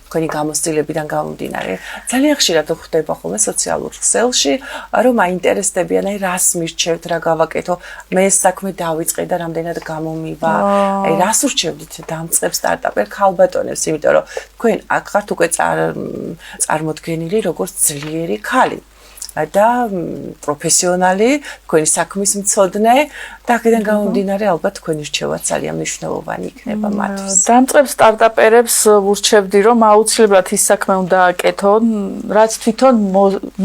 Speaker 1: თქვენი გამოცდილებიდან გამომდინარე, ძალიან ხშირად ხდება ხოლმე სოციალურ ქსელში, რომ აინტერესდებიან, აი რას მირჩევთ, რა გავაკეთო, მე ეს საქმე დავიწყე და რამდენად გამომივა. აი რას ურჩევდით დამწყებ სტარტაპერ ქალბატონებს, იმიტომ რომ თქვენ აქ ხართ უკვე წარმოდგენილი როგორც ძლიერი ქალი. და პროფესიონალი, თქვენი საქმის მცოდნე და აქედან გამომდინარე ალბათ თქვენი რჩევა ძალიან მნიშვნელოვანი იქნება მათთვის.
Speaker 6: დამწყებ სტარტაპერებს ვურჩევდი, რომ აუცილებლად ის საქმე უნდა აკეთონ, რაც თვითონ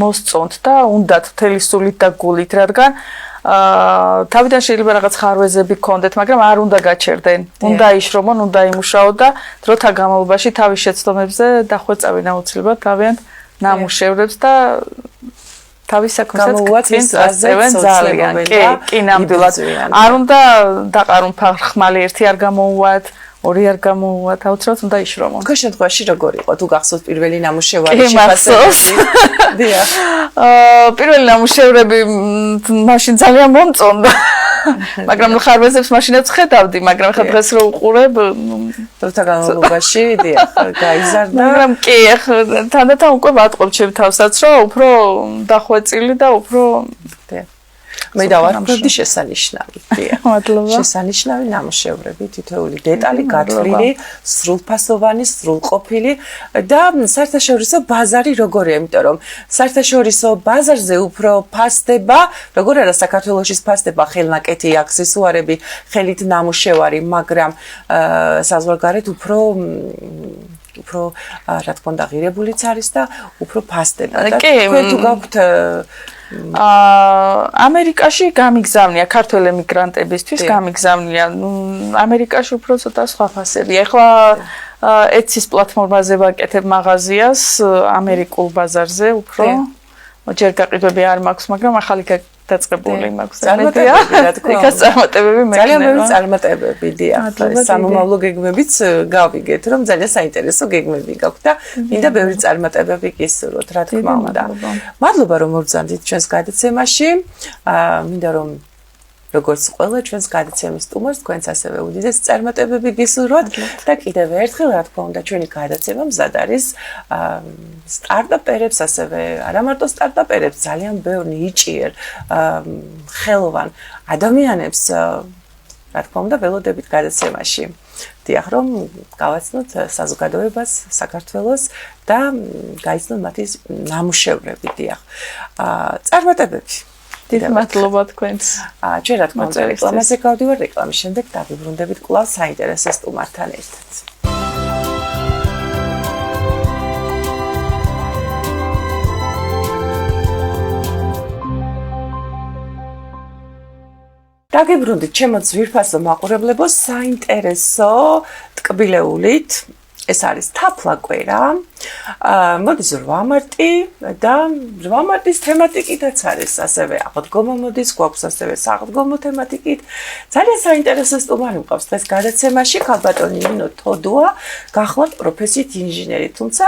Speaker 6: მოსწონთ და უნდათ მთელი სულით და გულით, რადგან თავიდან შეიძლება რაღაც ხარვეზები გქონდეთ, მაგრამ არ უნდა გაჩერდნენ. უნდა იშრომონ, უნდა იმუშაონ და დროთა განმავლობაში თავის შეცდომებზე დახვეწავენ აუცილებლად თავიანთ ნამუშევრებს და თავის საქმესაც გაწევენ ძალიან. კი, ნამდვილად. არ უნდა დაყარონ ხმალი ერთი არ გამოუვათ, ორი არ გამოუვათ, აუცილებლად უნდა იშრომონ.
Speaker 1: თქვენ შემთხვევაში როგორ იყო? თუ გახსოვთ პირველი ნამუშევარი შეფასებაში? დიახ.
Speaker 6: პირველი ნამუშევრები მაშინ ძალიან მომწონდა. მაგრამ ხარვეზებს მაშინაც ხედავდი, მაგრამ ხა დღეს რო უყურებ,
Speaker 1: დროთა განმავლობაში, დიახ, გაიზარდა.
Speaker 6: მაგრამ კი, თანდათან უკვე ვატყობ ჩემ თავსაც, რომ უფრო დახვეწილი და უფრო
Speaker 1: მე დავარქვევდი შესანიშნავი.
Speaker 6: მადლობა.
Speaker 1: შესანიშნავი ნამუშევრები, თითოეული დეტალი გათვლილი, სრულფასოვანი, სრულყოფილი და საერთაშორისო ბაზარი როგორია, იმიტომ რომ საერთაშორისო ბაზარზე უფრო ფასდება, როგორ არა საქართველოშიც ფასდება ხელნაკეთი, აქსესუარები, ხელით ნამუშევარი, მაგრამ საზღვარგარეთ უფრო რა თქმა უნდა ღირებულიც არის და უფრო ფასდება. და თქვენ თუ გაქვთ
Speaker 6: ამერიკაში გამიგზავნია ქართველ ემიგრანტებისთვის გამიგზავნია. ამერიკაში უფრო ცოტა სხვა ფასებია. ეხლა etsy-ის პლატფორმაზე ვაკეთებ მაღაზიას ამერიკულ ბაზარზე უფრო. ჯერ გაყიდვები არ მაქვს, მაგრამ ახალი დაწყებული მაქვს.
Speaker 1: წარმატებები, რა თქმა უნდა.
Speaker 6: წარმატებები მექნება.
Speaker 1: ძალიან ბევრი წარმატებები, დიახ. სამომავლო გეგმებიც გავიგეთ, რომ ძალიან საინტერესო გეგმები გაქვთ და მინდა ბევრი წარმატებები გისურვოთ, რა თქმა უნდა. მადლობა რომ მოგზავნით ჩვენს გადაცემაში. მინდა რომ როგორც ყველა ჩვენს გადაცემის სტუმარს, თქვენც ასევე უდიდესი წარმატებები გისურვოთ და კიდევ ერთხელ რა თქმა უნდა ჩვენი გადაცემა მზად არის სტარტაპერებს, ასევე არა მარტო სტარტაპერებს, ძალიან ბევრ ნიჭიერ ხელოვან ადამიანებს რა თქმა უნდა ველოდებით გადაცემაში. დიახ, რომ გავაცნოთ საზოგადოებას, საქართველოს და გაიცნოთ მათი ნამუშევრები, დიახ. წარმატებები.
Speaker 6: მადლობა თქვენს.
Speaker 1: ჩვენ რა თქმა უნდა რეკლამაზე გავდივარ, რეკლამის შემდეგ დავიბრუნდებით კვლავ საინტერესო სტუმართან ერთად. დაგიბრუნდით ჩემო ძვირფასო მაყურებლებო საინტერესო ტკბილეულით. ეს არის თაფლა კვერა. მოდის 8 მარტი და 8 მარტის თემატიკითაც არის ასევე აღდგომა მოდის, გვაქვს ასევე საღდგომო თემატიკით. ძალიან საინტერესო სტუმარი მყავს დღეს გადაცემაში, ქალბატონი ნინო თოდუა, გახლავთ პროფესიით ინჟინერი, თუმცა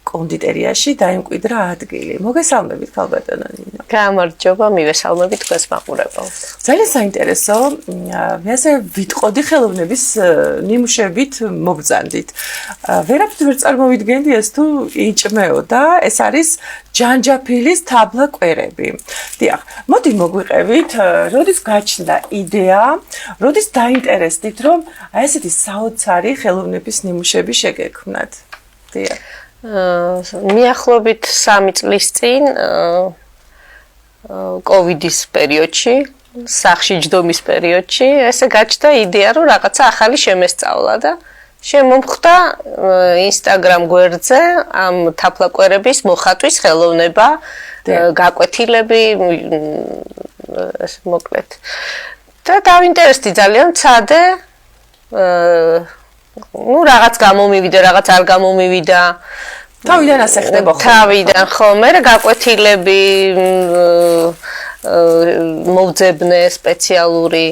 Speaker 1: კონდიტერიაში დაიმკვიდრა ადგილი. მოგესალმებით ქალბატონო ნინო.
Speaker 7: გამარჯობა, მივესალმებით თქვენს მაყურებელს.
Speaker 1: ძალიან საინტერესო. მე ასე ვიტყოდი ხელოვნების ნიმუშებით მობრძანდით. ვერაფრით ვერ წარმოვიდგენდი ეს თუ იჭმეო და ეს არის ჯანჯაფილის თაფლა კვერები. დიახ, მოდი მოგვიყევით, როდის გაჩნდა იდეა, როდის დაინტერესდით, რომ აი ესეთი საოცარი ხელოვნების ნიმუშები შეგექმნათ. დიახ.
Speaker 7: მიახლოებით 3 წლის წინ კოვიდის პერიოდში, სახლში ჯდომის პერიოდში, ესე გაჩნდა იდეა, რომ რაღაცა ახალი შემესწავლა და შემომხვდა Instagram გვერდზე ამ თაფლაკვერების მოხატვის ხელოვნება, გაკვეთილები, მოკლედ. და დავინტერესდი ძალიან, ცადე რაღაც გამომივიდა, რაღაც არ გამომივიდა.
Speaker 1: თავიდან ასე ხდება ხოლმე.
Speaker 7: თავიდან ხო, მე გაკვეთილები მოვძებნე სპეციალური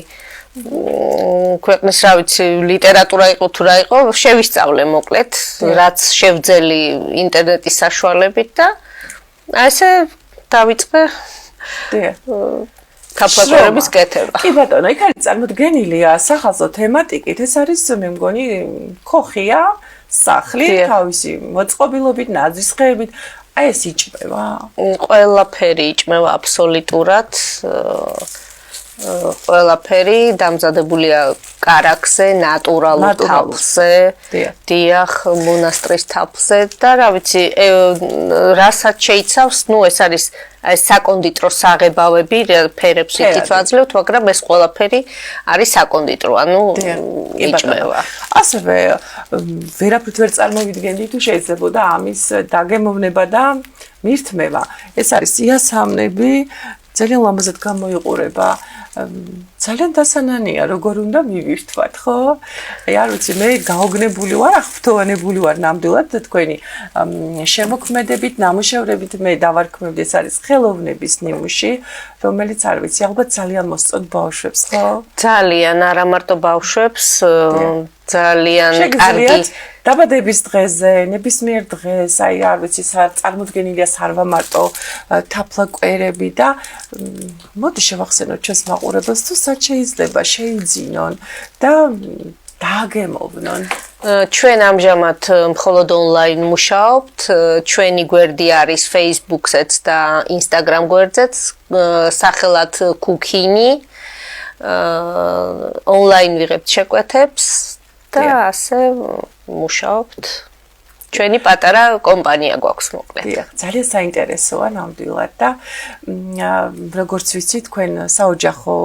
Speaker 7: ქვეყნის რა ვიცი ლიტერატურა იყო თუ რა იყო, შევისწავლე მოკლედ, რაც შევძელი ინტერნეტის საშუალებით და ასე დავიწყე თაფლაკერების კეთება.
Speaker 1: კი ბატონო, იქ არის წარმოდგენილია სახალხო თემატიკით, ეს არის მე მგონი ქოხია, სახლი, თავისი მოწყობილობით, ნაძისხეებით, აი ეს იჭმევა.
Speaker 7: ყველაფერი იჭმევა აბსოლუტურად. ყველაფერი დამზადებულია კარაქზე, ნატურალურ თაფლზე, დიახ, მონასტრის თაფლზე და რა ვიცი, რასაც შეიცავს, ნუ ეს არის ეს საკონდიტრო საღებავები, ფერებს იქით ვაძლევთ, მაგრამ ეს ყველაფერი არის საკონდიტრო, ანუ იჭმევა.
Speaker 1: ასევე ვერაფრით ვერ წარმოვიდგენდი თუ შეიძლებოდა ამის დაგემოვნება და მირთმევა. ეს არის სიასამნები, ძალიან ლამაზად გამოიყურება. ძალიან დასანანია, როგორ უნდა მივირთვათ, ხო? აი არ ვიცი, მე გაოგნებული ვარ, აღფრთოვანებული ვარ ნამდვილად თქვენი შემოქმედებით, ნამუშევრებით მე დავარქმევდი, ეს არის ხელოვნების ნიმუში, რომელიც არ ვიცი, ალბათ ძალიან მოსწონთ ბავშვებს, ხო?
Speaker 7: ძალიან, არა მარტო ბავშვებს, ძალიან კარგი
Speaker 1: დაბადების დღეზე, ნებისმიერ დღეს, აი არ ვიცი, წარმოდგენილია სარვა მარტო თაფლაკერები და მოდი შევახსენოთ ჩვენს მაყურებელს, თუ სად შეიძლება შეიძინონ და დააგემოვნონ.
Speaker 7: ჩვენ ამჟამად მხოლოდ ონლაინ მუშაობთ, ჩვენი გვერდი არის Facebook-ზეც და Instagram გვერდზეც, სახელად Kukini. ონლაინ ვიღებთ შეკვეთებს და ასე მუშაობთ. ჩვენი პატარა კომპანია გვაქვს მოკლედ.
Speaker 1: ძალიან საინტერესოა ნამდვილად და როგორც ვიცი, თქვენ საოჯახო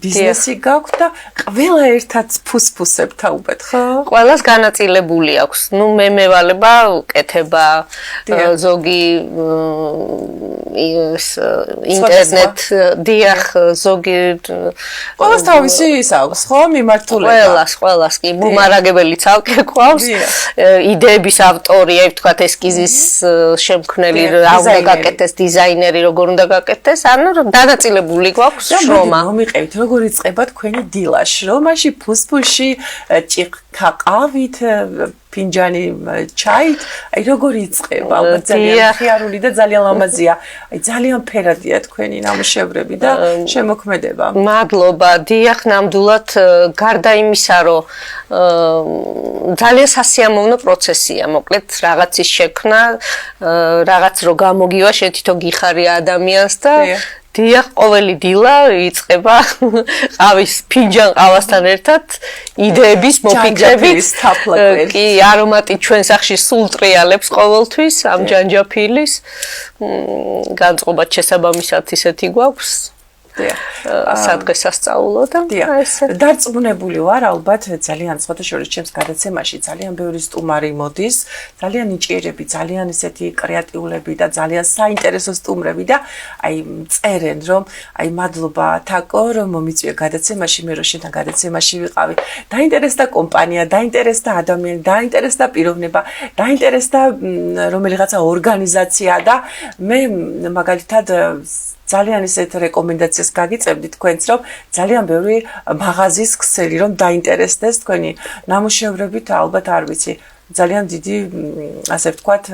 Speaker 1: ბიზნესი გაქვთ და ყველა ერთად ფუსფუსებთ აუბეთ, ხო?
Speaker 7: ყველას განაწილებული აქვს. ნუ მე მევალება კეთება, ზოგი ინტერნეტ, დიახ, ზოგი
Speaker 1: ყველას თავისი ის აქვს, ხო? მიმართულება.
Speaker 7: ყველას კი, ბუმარაგებელი ცალკე ყავს. იდეების ავტორია, ვთქვათ, ესკიზის შემქმნელი, რა უნდა გაკეთდეს, დიზაინერი როგორ უნდა გაკეთდეს, ანუ დანაწილებული გვაქვს შრომა.
Speaker 1: მომიყევით, როგორ იწყება თქვენი დილა შრომაში, ფუსფუსში, ჭიქა ყავით, ფინჯანი ჩაით, აი როგორ იწყება, ალბათ ძალიან ხიარული და ძალიან ლამაზია. აი ძალიან ფერადია თქვენი ნამუშევრები და შემოქმედება.
Speaker 7: მადლობა, დიახ, ნამდვილად გარდა იმისა, რომ ძალიან სასიამოვნო პროცესია, მოკლედ რაღაცის შექმნა, რაღაც რო გამოგივა, შენ თვითონ გიხარია ადამიანს და დიახ, ყოველი დილა იწყება ფინჯან ყავასთან ერთად იდეების მოფიქრებით. კი, არომატი ჩვენ სახში სულ ტრიალებს ყოველთვის ამ ჯანჯაფილის. განწყობად შესაბამისად ისეთი გვაქვს. სადღესასწაულო და
Speaker 1: ესე დარწმუნებული ვარ, ალბათ ძალიან სხვადასხვა ჩემს გადაცემაში ძალიან ბევრი სტუმარი მოდის, ძალიან ნიჭიერები, ძალიან ესეთი კრეატიულები და ძალიან საინტერესო სტუმრები და აი წერენ, რომ აი მადლობა თაკო, რომ მომიწვია გადაცემაში, მე რო შენთან გადაცემაში ვიყავი. დაინტერესდა კომპანია, დაინტერესდა ადამიანი, დაინტერესდა პიროვნება, დაინტერესდა რომელიღაცა ორგანიზაცია და მე მაგალითად ძალიან ისეთ რეკომენდაციას გაგიწევდი თქვენც, რომ ძალიან ბევრი მაღაზიის ქსელი რომ დაინტერესდეს თქვენი ნამუშევრებით, ალბათ არ ვიცი, ძალიან დიდი, ასე ვთქვათ,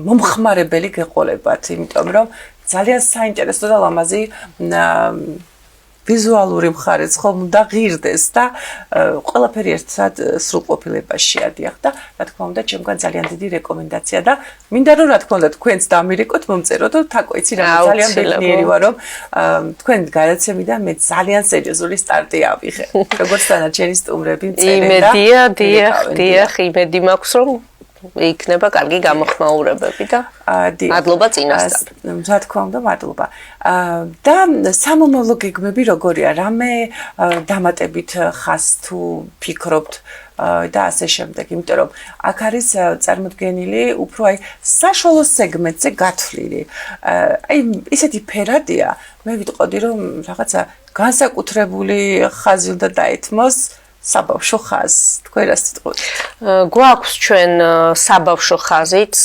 Speaker 1: მომხმარებელი გეყოლებათ, იმიტომ რომ ძალიან საინტერესო და ლამაზი ვიზუალური მხარეც ხომ უნდა ღირდეს და ყველაფერი ერთად სრულყოფილებას შეადიახ და რა თქმა უნდა ჩემგან ძალიან დიდი რეკომენდაცია და მინდა რომ რა თქმა უნდა თქვენც დამირეკოთ მომწეროთ თაკო იცი რა ძალიან ბედნიერი ვარ რომ თქვენ გადაცემიდან მე ძალიან სერიოზული სტარტი ავიღე როგორც დანარჩენი სტუმრები წერენ და
Speaker 7: დიახ იმედი მაქვს რომ იქნება კარგი გამოხმაურებები და მადლობა წინასწარ.
Speaker 1: რა თქმა უნდა, მადლობა. და სამომავლო გეგმები როგორია? რამე დამატებით ხას თუ ფიქრობთ და ასე შემდეგ, იმიტომ რომ აქ არის წარმოდგენილი უფრო აი საშუალო სეგმენტზე გათვლილი. აი ისეთი ფერადია, მე ვიტყოდი რომ რაღაცა განსაკუთრებული ხაზი უნდა დაეთმოს საბავშვო ხაზს, თქვენ რას თვითონ?
Speaker 7: გვაქვს ჩვენ საბავშვო ხაზიც,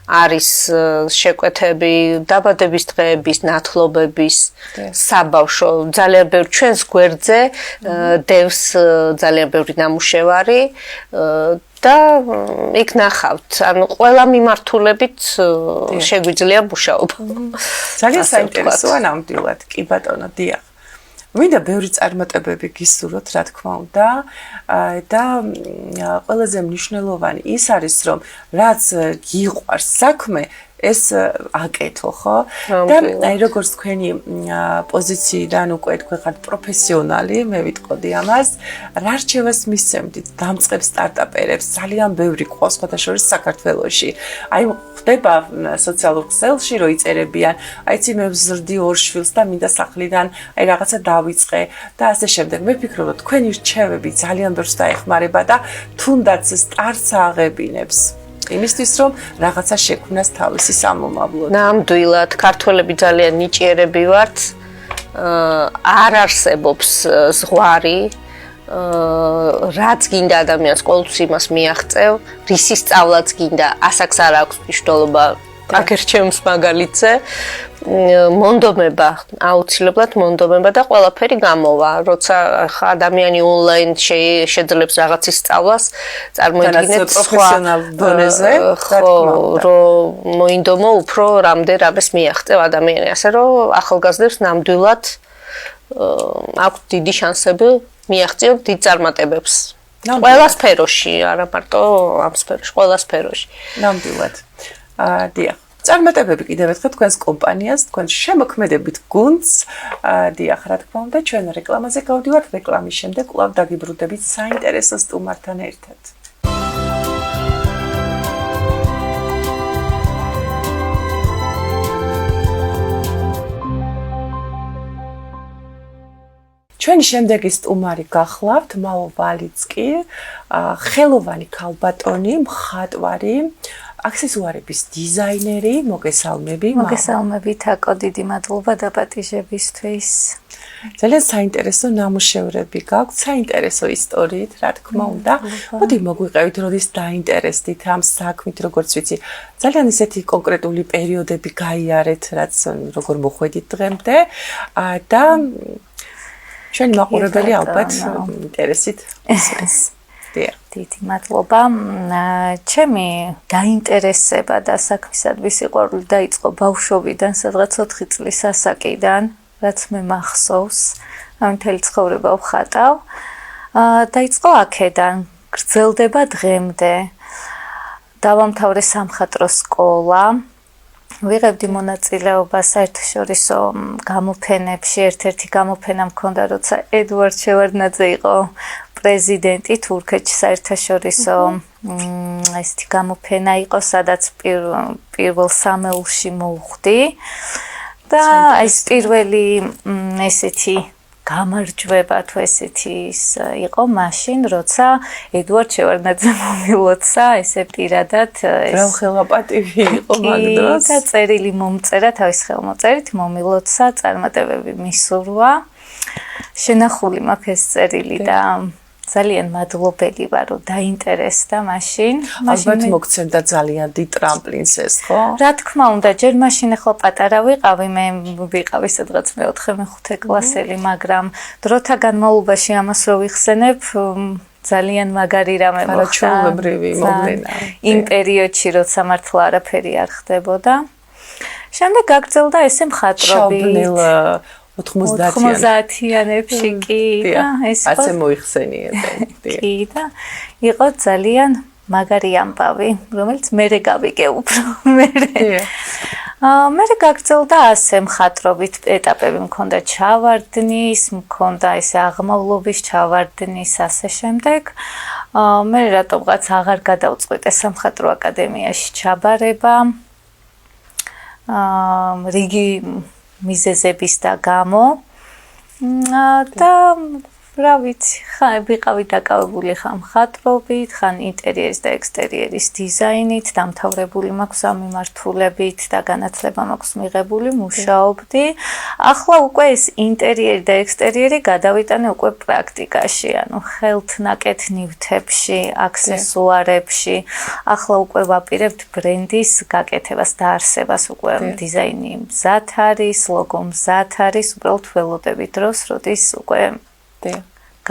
Speaker 7: არის შეკვეთები დაბადების დღეების, ნათლობების, საბავშვო, ძალიან ბევრი ჩვენს გვერდზე დევს ძალიან ბევრი ნამუშევარი და იქ ნახავთ, ანუ ყველა მიმართულებით შეგვიძლია მუშაობა.
Speaker 1: ძალიან საინტერესოა ნამდვილად, კი ბატონო, დიახ. მინდა ბევრი წარმატებები გისურვოთ, რა თქმა უნდა, და ყველაზე მნიშვნელოვანი ის არის, რომ რაც გიყვარს საქმე, ეს აკეთო, ხო? და აი როგორც თქვენი პოზიციიდან უკვე თქვენ ხართ პროფესიონალი, მე ვიტყოდი ამას, რა რჩევას მისცემთ დამწყებ სტარტაპერებს, ძალიან ბევრი ყავს სხვადასხვა საქართველოში. აი ხდება სოციალურ ქსელში, რომ იწერებიან, აიცი მე ვზრდი 2 შვილს და მინდა სახლიდან აი რაღაცა დავიწყე და ასე შემდეგ. მე ვფიქრობ, რომ თქვენი რჩევები ძალიან ბევრს დაეხმარება და თუნდაც სტარტს აღებინებს. იმისთვის რომ რაღაცა შექმნას თავისი სამომავლოდ.
Speaker 7: ნამდვილად, ქართველები ძალიან ნიჭიერები ვართ. არ არსებობს ზღვარი, რაც გინდა ადამიანს ყოველთვის იმას მიაღწევ, რისი სწავლაც გინდა, ასაკს არ აქვს მნიშვნელობა. აგერჩემს მაგალითზე მონდომება, აუცილებლად მონდომება და ყველაფერი გამოვა. როცა ადამიანი ონლაინ შეძლებს რაღაცის სწავლას, წარმოიდგინეთ
Speaker 1: პროფესიონალ დონეზე,
Speaker 7: რომ მოინდომო უფრო რამდენადაც მიაღწევ ადამიანი, ასე რომ ახალგაზრდებს ნამდვილად აქვს დიდი შანსები მიაღწიონ დიდ წარმატებებს. ყველა სფეროში, არა მარტო ამ სფეროში, ყველა სფეროში.
Speaker 1: ნამდვილად. დიახ. წარმატებები კიდევ ერთხელ თქვენს კომპანიას, თქვენს შემოქმედებით გუნდს. დიახ, რა თქმა უნდა, ჩვენ რეკლამაზე გავდივართ, რეკლამის შემდეგ კვლავ დაგიბრუნდებით საინტერესო სტუმართან ერთად. ჩვენი შემდეგი სტუმარი გახლავთ მაო ვალიცკი, ხელოვანი ქალბატონი, მხატვარი, აქსესუარების დიზაინერი, მოგესალმები.
Speaker 8: მოგესალმებით, აკო, დიდი მადლობა დაპატიჟებისთვის.
Speaker 1: ძალიან საინტერესო ნამუშევრები გაქვთ, საინტერესო ისტორიით, რა თქმა უნდა. მოდი მოგვიყევით, როდის დაინტერესდით ამ საქმით, როგორც ვიცი. ძალიან ისეთი კონკრეტული პერიოდები გაიარეთ, რაც როგორ მოხვედით დღემდე და ჩვენი მაყურებელი ალბათ ინტერესით ისმენს.
Speaker 8: დიდი მადლობა. ჩემი დაინტერესება და საქმისადმი სიყვარული დაიწყო ბავშვობიდან, სადღაც 4 წლის ასაკიდან, რაც მე მახსოვს, მთელი ცხოვრება ვხატავ. დაიწყო აქედან, გრძელდება დღემდე. დავამთავრე სამხატვრო სკოლა. ვიღებდი მონაწილეობა საერთაშორისო გამოფენებში. ერთ-ერთი გამოფენა მქონდა, როცა ედუარდ შევარდნაძე იყო პრეზიდენტი თურქეთში საერთაშორისო ესეთი გამოფენა იყო, სადაც პირველ სამეულში მოვხვდი და ეს პირველი ესეთი გამარჯვება თუ ესეთი იყო მაშინ, როცა ედუარდ შევარდნაძე მომილოცა ესე პირადად
Speaker 1: რა ხელაპატივი იყო მაგ დროს
Speaker 8: და წერილი მომწერა თავის ხელმოწერით, მომილოცა, წარმატებები მისურვა. შენახული მაქვს ეს წერილი და ძალიან მადლობელი ვარ, რომ დაინტერესდა მაშინ.
Speaker 1: ალბათ მოგცემდა ძალიან დიდ ტრამპლინს ეს, ხო?
Speaker 8: რა თქმა უნდა, ჯერ მაშინ ახლა პატარა ვიყავი, მე ვიყავი სადღაც მე-4-5 კლასელი, მაგრამ დროთა განმავლობაში ამას რო ვიხსენებ, ძალიან მაგარი რამე მოხდა.
Speaker 1: არაჩვეულებრივი მოვლენა.
Speaker 8: იმ პერიოდში, როცა მართლა არაფერი არ ხდებოდა. შემდეგ გაგრძელდა ესე მხატვრობით. 90-იანებში კი და ეს
Speaker 1: ასე მოიხსენიებენ.
Speaker 8: კი და იყო ძალიან მაგარი ამბავი, რომელიც მერე გავიგე უფრო მერე. მერე გაგრძელდა ასე მხატვრობით ეტაპები მქონდა ჩავარდნის, მქონდა ესე აღმავლობის ჩავარდნის ასე შემდეგ. მე რატომღაც აღარ გადავწყვიტე სამხატვრო აკადემიაში ჩაბარება. რიგი მიზეზების და გამო და რა ვიცი, ვიყავი დაკავებული ხან მხატვრობით, ხან ინტერიერის და ექსტერიერის დიზაინით, დამთავრებული მაქვს ამ მიმართულებით და განათლება მაქვს მიღებული, მუშაობდი. ახლა უკვე ეს ინტერიერი და ექსტერიერი გადავიტანე უკვე პრაქტიკაში, ანუ ხელთნაკეთ ნივთებში, აქსესუარებში. ახლა უკვე ვაპირებთ ბრენდის გაკეთებას და არსებას, უკვე დიზაინი მზად არის, ლოგო მზად არის, უბრალოდ ველოდები დროს, როდის უკვე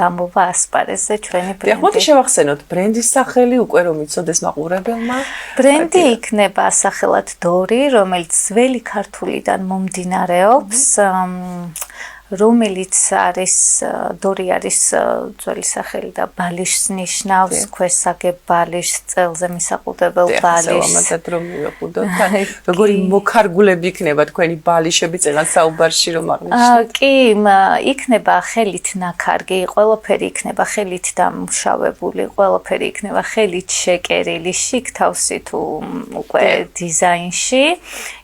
Speaker 8: გამოვა ასპარეზზე ჩვენი
Speaker 1: და ხოთი შევახსენოთ ბრენდის სახელი უკვე რომ იცოდეს მაყურებელმა.
Speaker 8: ბრენდი იქნება სახელად დორი, რომელიც ძველი ქართულიდან მომდინარეობს. რომელიც არის დორი არის ძველი სახელი და ბალიშს ნიშნავს, ქვესაგებ ბალიშს, წელზე მისაყუდებელ ბალიშს.
Speaker 1: ამასაც რომ მივაყუდოთ, როგორი მოქარგულები იქნება თქვენი ბალიშები წელან საუბარში რომ აღნიშნოთ.
Speaker 8: კი, იქნება ხელით ნაქარგი, ყველაფერი იქნება ხელით დამუშავებული, ყველაფერი იქნება ხელით შეკერილი, შიგ თავსი თუ უკვე დიზაინში.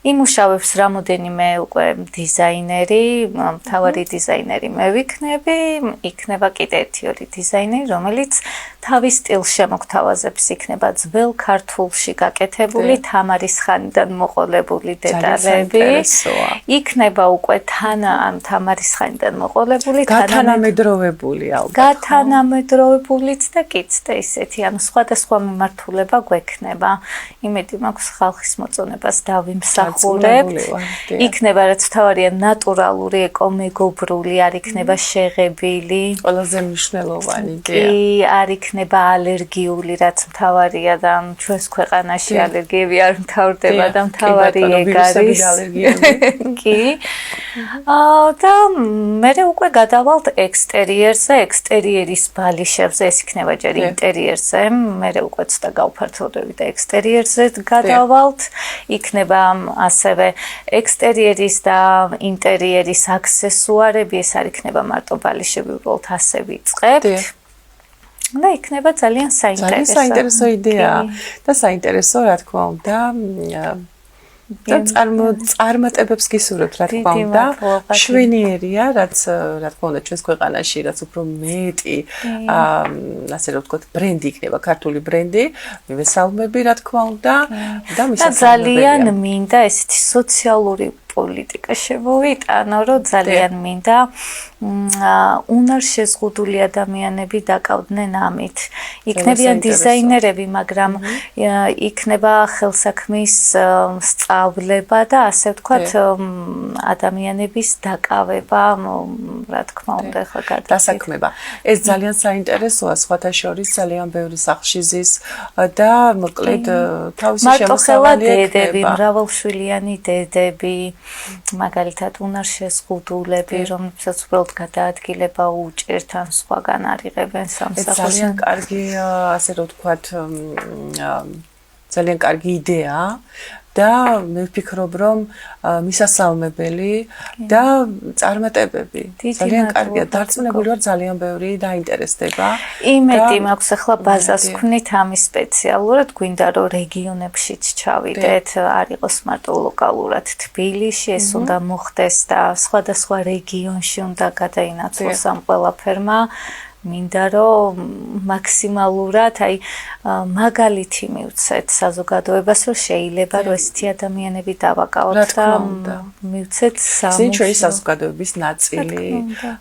Speaker 8: იმუშავებს რამოდენიმე უკვე დიზაინერი, მთავარი დიზაინერი მე ვიქნები, იქნება კიდე ერთი დიზაინერი, რომელიც თავის სტილს შემოგთავაზებს, იქნება ძველ ქართულში გაკეთებული თამარის ხანიდან მოყოლებული დეტალები. იქნება უკვე თამარის ხანიდან მოყოლებული,
Speaker 1: გათანამედროვებული ალბათ.
Speaker 8: გათანამედროვებულიც და კიც და ისეთი, ანუ სხვადასხვა მიმართულება გვექნება. იმედი მაქვს ხალხის მოწონებას დავიმსახურებთ. იქნება რაც თავარია ნატურალური ეკომეგობრული, არ იქნება შეღებილი.
Speaker 1: ყველაზე მნიშვნელოვანი
Speaker 8: კი, არ იქნება ალერგიული, რაც მთავარია და ჩვენს ქვეყანაში ალერგიები არ მთავრდება და მთავარი ეგ არის. კი. და მე უკვე გადავალთ ექსტერიერზე, ექსტერიერის ბალიშებზე, ეს იქნება ჯერ ინტერიერზე, მე უკვე ცოტა გავფართოვდები და ექსტერიერზე გადავალთ. იქნება ასევე ექსტერიერის და ინტერიერის აქსესუარები, ეს არ იქნება მარტო ბალიშები, უბრალოდ ასე ვიწყებთ. და იქნება ძალიან საინტერესო.
Speaker 1: ძალიან საინტერესო იდეაა და საინტერესო რა თქმა უნდა და წარმატებებს გისურვებთ რა თქმა უნდა. შვენიერია, რაც რა თქმა უნდა ჩვენს ქვეყანაში რაც უფრო მეტი ასე რომ ვთქვათ ბრენდი იქნება, ქართული ბრენდი, მივესალმები რა თქმა უნდა და მისასალმებელია.
Speaker 8: ძალიან მინდა ესეთი სოციალური პოლიტიკა შემოვიტანო, რომ ძალიან მინდა უნარშეზღუდული ადამიანები დაკავდნენ ამით. იქნებიან დიზაინერები, მაგრამ იქნება ხელსაქმის სწავლება და ასე ვთქვათ ადამიანების დაკავება, რა თქმა უნდა, ახლა
Speaker 1: დასაქმება. ეს ძალიან საინტერესოა, სხვათა შორის ძალიან ბევრი სახლში ზის და მოკლედ თავისი შემოსავალი
Speaker 8: დედები, მრავალშვილიანი დედები, მაგალითად უნარშეზღუდულები, რომლებსაც უბრალოდ გადაადგილება უჭერთ ან სხვაგან არიღებენ სამსახურს.
Speaker 1: ძალიან კარგი, ასე რომ ვთქვათ, ძალიან კარგი იდეაა. და მე ვფიქრობ, რომ მისასალმებელი და წარმატებები ძალიან კარგია. დარწმუნებული ვარ, ძალიან ბევრი დაინტერესდება.
Speaker 8: იმედი მაქვს ახლა ბაზას ვქნით ამის სპეციალურად, გვინდა რომ რეგიონებშიც ჩავიდეთ, არ იყოს მარტო ლოკალურად თბილისში, ეს უნდა მოხდეს და სხვადასხვა რეგიონში უნდა გადაინაცვლოს ამ ყველაფერმა. მინდა რომ მაქსიმალურად მაგალითი მივცეთ საზოგადოებას, რომ შეიძლება რომ ესეთი ადამიანები დავაკავოთ და მივცეთ
Speaker 1: ისინი ჩვენი საზოგადოების ნაწილი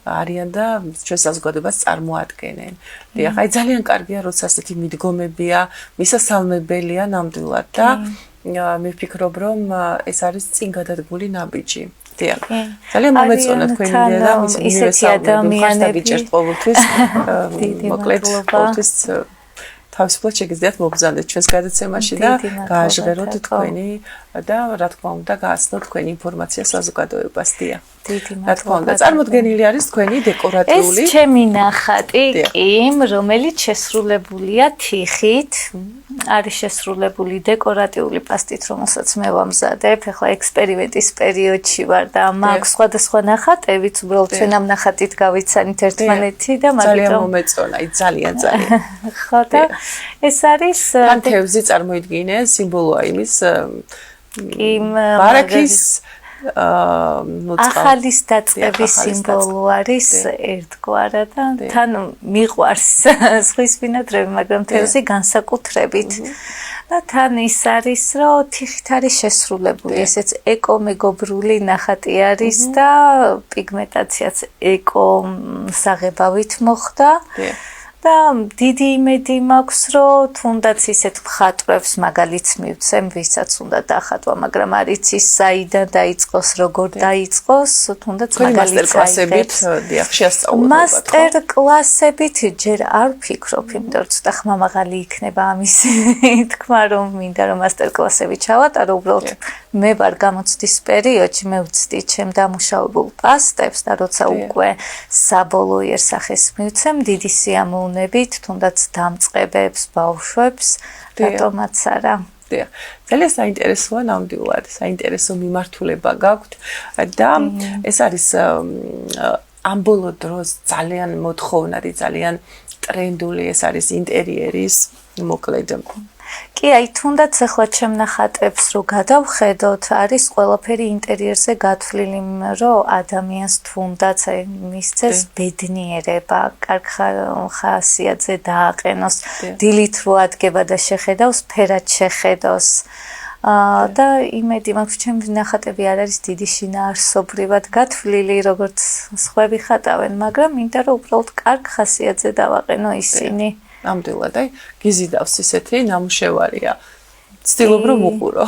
Speaker 1: არიან და ჩვენს საზოგადოებას წარმოადგენენ. ახლა ძალიან კარგია, როცა ასეთი მიდგომებია, მისასალმებელია ნამდვილად და მე ვფიქრობ, რომ ეს არის წინ გადადგმული ნაბიჯი. ძალიან მომეწონა თქვენი იდეა და ისეთი ადამიანები გიჭერთ ყოველთვის მოკლედ ყოველთვის თავისუფლად შეგიძლიათ მოგზავნეთ ჩვენს გადაცემაში და გააჟღეროთ თქვენი და რა თქმა უნდა გააცნოთ თქვენი ინფორმაცია საზოგადოებას. რა თქმა უნდა, წარმოდგენილი არის თქვენი დეკორატიული.
Speaker 8: ეს ჩემი ნახატი კი, რომელიც შესრულებულია თიხით. არის შესრულებული დეკორატიული პასტით, რომელსაც მე ვამზადებ. ახლა ექსპერიმენტის პერიოდში ვარ და მაქვს სხვადასხვა ნახატებიც, უბრალოდ ჩვენ ამ ნახატით გავიცანით ერთმანეთი და
Speaker 1: ძალიან მომეწონა, ძალიან.
Speaker 8: ხო და ეს არის
Speaker 1: თევზი წარმოიდგინე, სიმბოლოა იმის ბარაქის
Speaker 8: ახალის დაწყების სიმბოლო არის ერთგვარად და თან მიყვარს ზღვის ბინადრები, მაგრამ თევზი განსაკუთრებით. და თან ის არის, რომ თიხით არის შესრულებული, ესეც ეკომეგობრული ნახატი არის და პიგმენტაციაც ეკო საღებავით მოხდა. და დიდი იმედი მაქვს, რომ თუნდაც ისეთ მხატვრებს მაგალითს მივცემ, ვისაც უნდა დახატვა, მაგრამ არ იცის საიდან დაიწყოს, როგორ დაიწყოს, თუნდაც მაგალითს
Speaker 1: მასტერკლასებით დიახ შეასწავლოთ.
Speaker 8: მასტერკლასებით ჯერ არ ვფიქრობ, იმიტომ რომ ცოტა ხმამაღალი იქნება ამის თქმა, რომ მინდა რომ მასტერკლასები ჩავატარო, უბრალოდ მე ვარ გამოცდის პერიოდში, მე ვცდი ჩემ დამუშავებულ პასტებს და როცა უკვე საბოლოო იერსახეს მივცემ დიდი სიამოვნებით, თუნდაც დამწყებებს, ბავშვებს, რატომაც არა.
Speaker 1: დიახ. ძალიან საინტერესოა ნამდვილად, საინტერესო მიმართულება გაქვთ და ეს არის ამ ბოლო დროს ძალიან მოთხოვნადი, ძალიან ტრენდული ეს არის ინტერიერის მოკლედ.
Speaker 8: კი, აი თუნდაც ახლა ჩემ ნახატებს რო გადავხედოთ, არის ყველაფერი ინტერიერზე გათვლილი, რომ ადამიანს თუნდაც აი მისცეს ბედნიერება, კარგ ხასიათზე დააყენოს, დილით რო ადგება და შეხედავს, ფერად შეხედოს. და იმედი მაქვს, ჩემი ნახატები არ არის დიდი შინაარსობრივად გათვლილი, როგორც სხვები ხატავენ, მაგრამ მინდა რომ უბრალოდ კარგ ხასიათზე დავაყენო ისინი.
Speaker 1: ნამდვილად, აი, გიზიდავს ისეთი ნამუშევარია. ცდილობ რომ უყურო.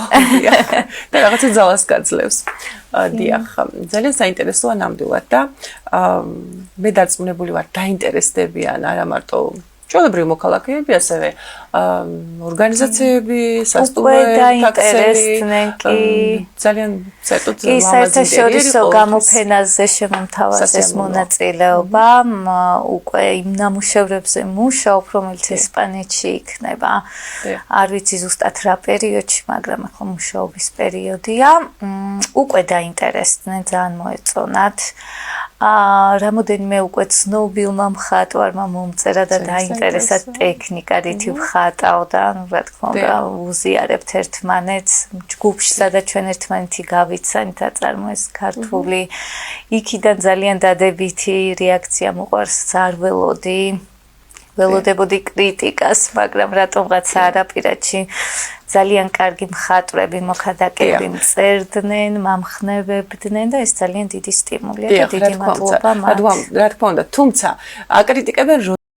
Speaker 1: და რაღაცა ძალას გაძლევს. დიახ, ძალიან საინტერესოა ნამდვილად და მე დარწმუნებული ვარ, დაინტერესდებიან არა მარტო ჩვეულებრივი მოქალაქეები, ასევე ორგანიზაციები, სასტუმროები, ტაქსები, ძალიან საერთოდ
Speaker 8: კი, საერთაშორისო გამოფენაზე შემომთავაზეს მონაწილეობა, უკვე იმ ნამუშევრებზე მუშაობ, რომელიც ესპანეთში იქნება. არ ვიცი ზუსტად რა პერიოდში, მაგრამ ახლა მუშაობის პერიოდია. უკვე დაინტერესდნენ, ძალიან მოეწონათ. რამოდენიმე უკვე ცნობილმა მხატვარმა მომწერა და დაინტერესა ტექნიკა, რითი ვხატავდა, რა თქმა უნდა, უზიარებთ ერთმანეთს, ჯგუფში სადაც ჩვენ ერთმანეთი გავიცანით აწარმოეს ქართული. იქიდან ძალიან დადებითი რეაქცია მოყვარს, არ ველოდებოდი კრიტიკას, მაგრამ რატომღაც არაპირადში ძალიან კარგი მხატვრები, მოქანდაკეები მწერდნენ, მამხნევებდნენ და ეს ძალიან დიდი სტიმულია და დიდი მადლობა მათ.
Speaker 1: რა თქმა უნდა, თუმცა აკრიტიკებენ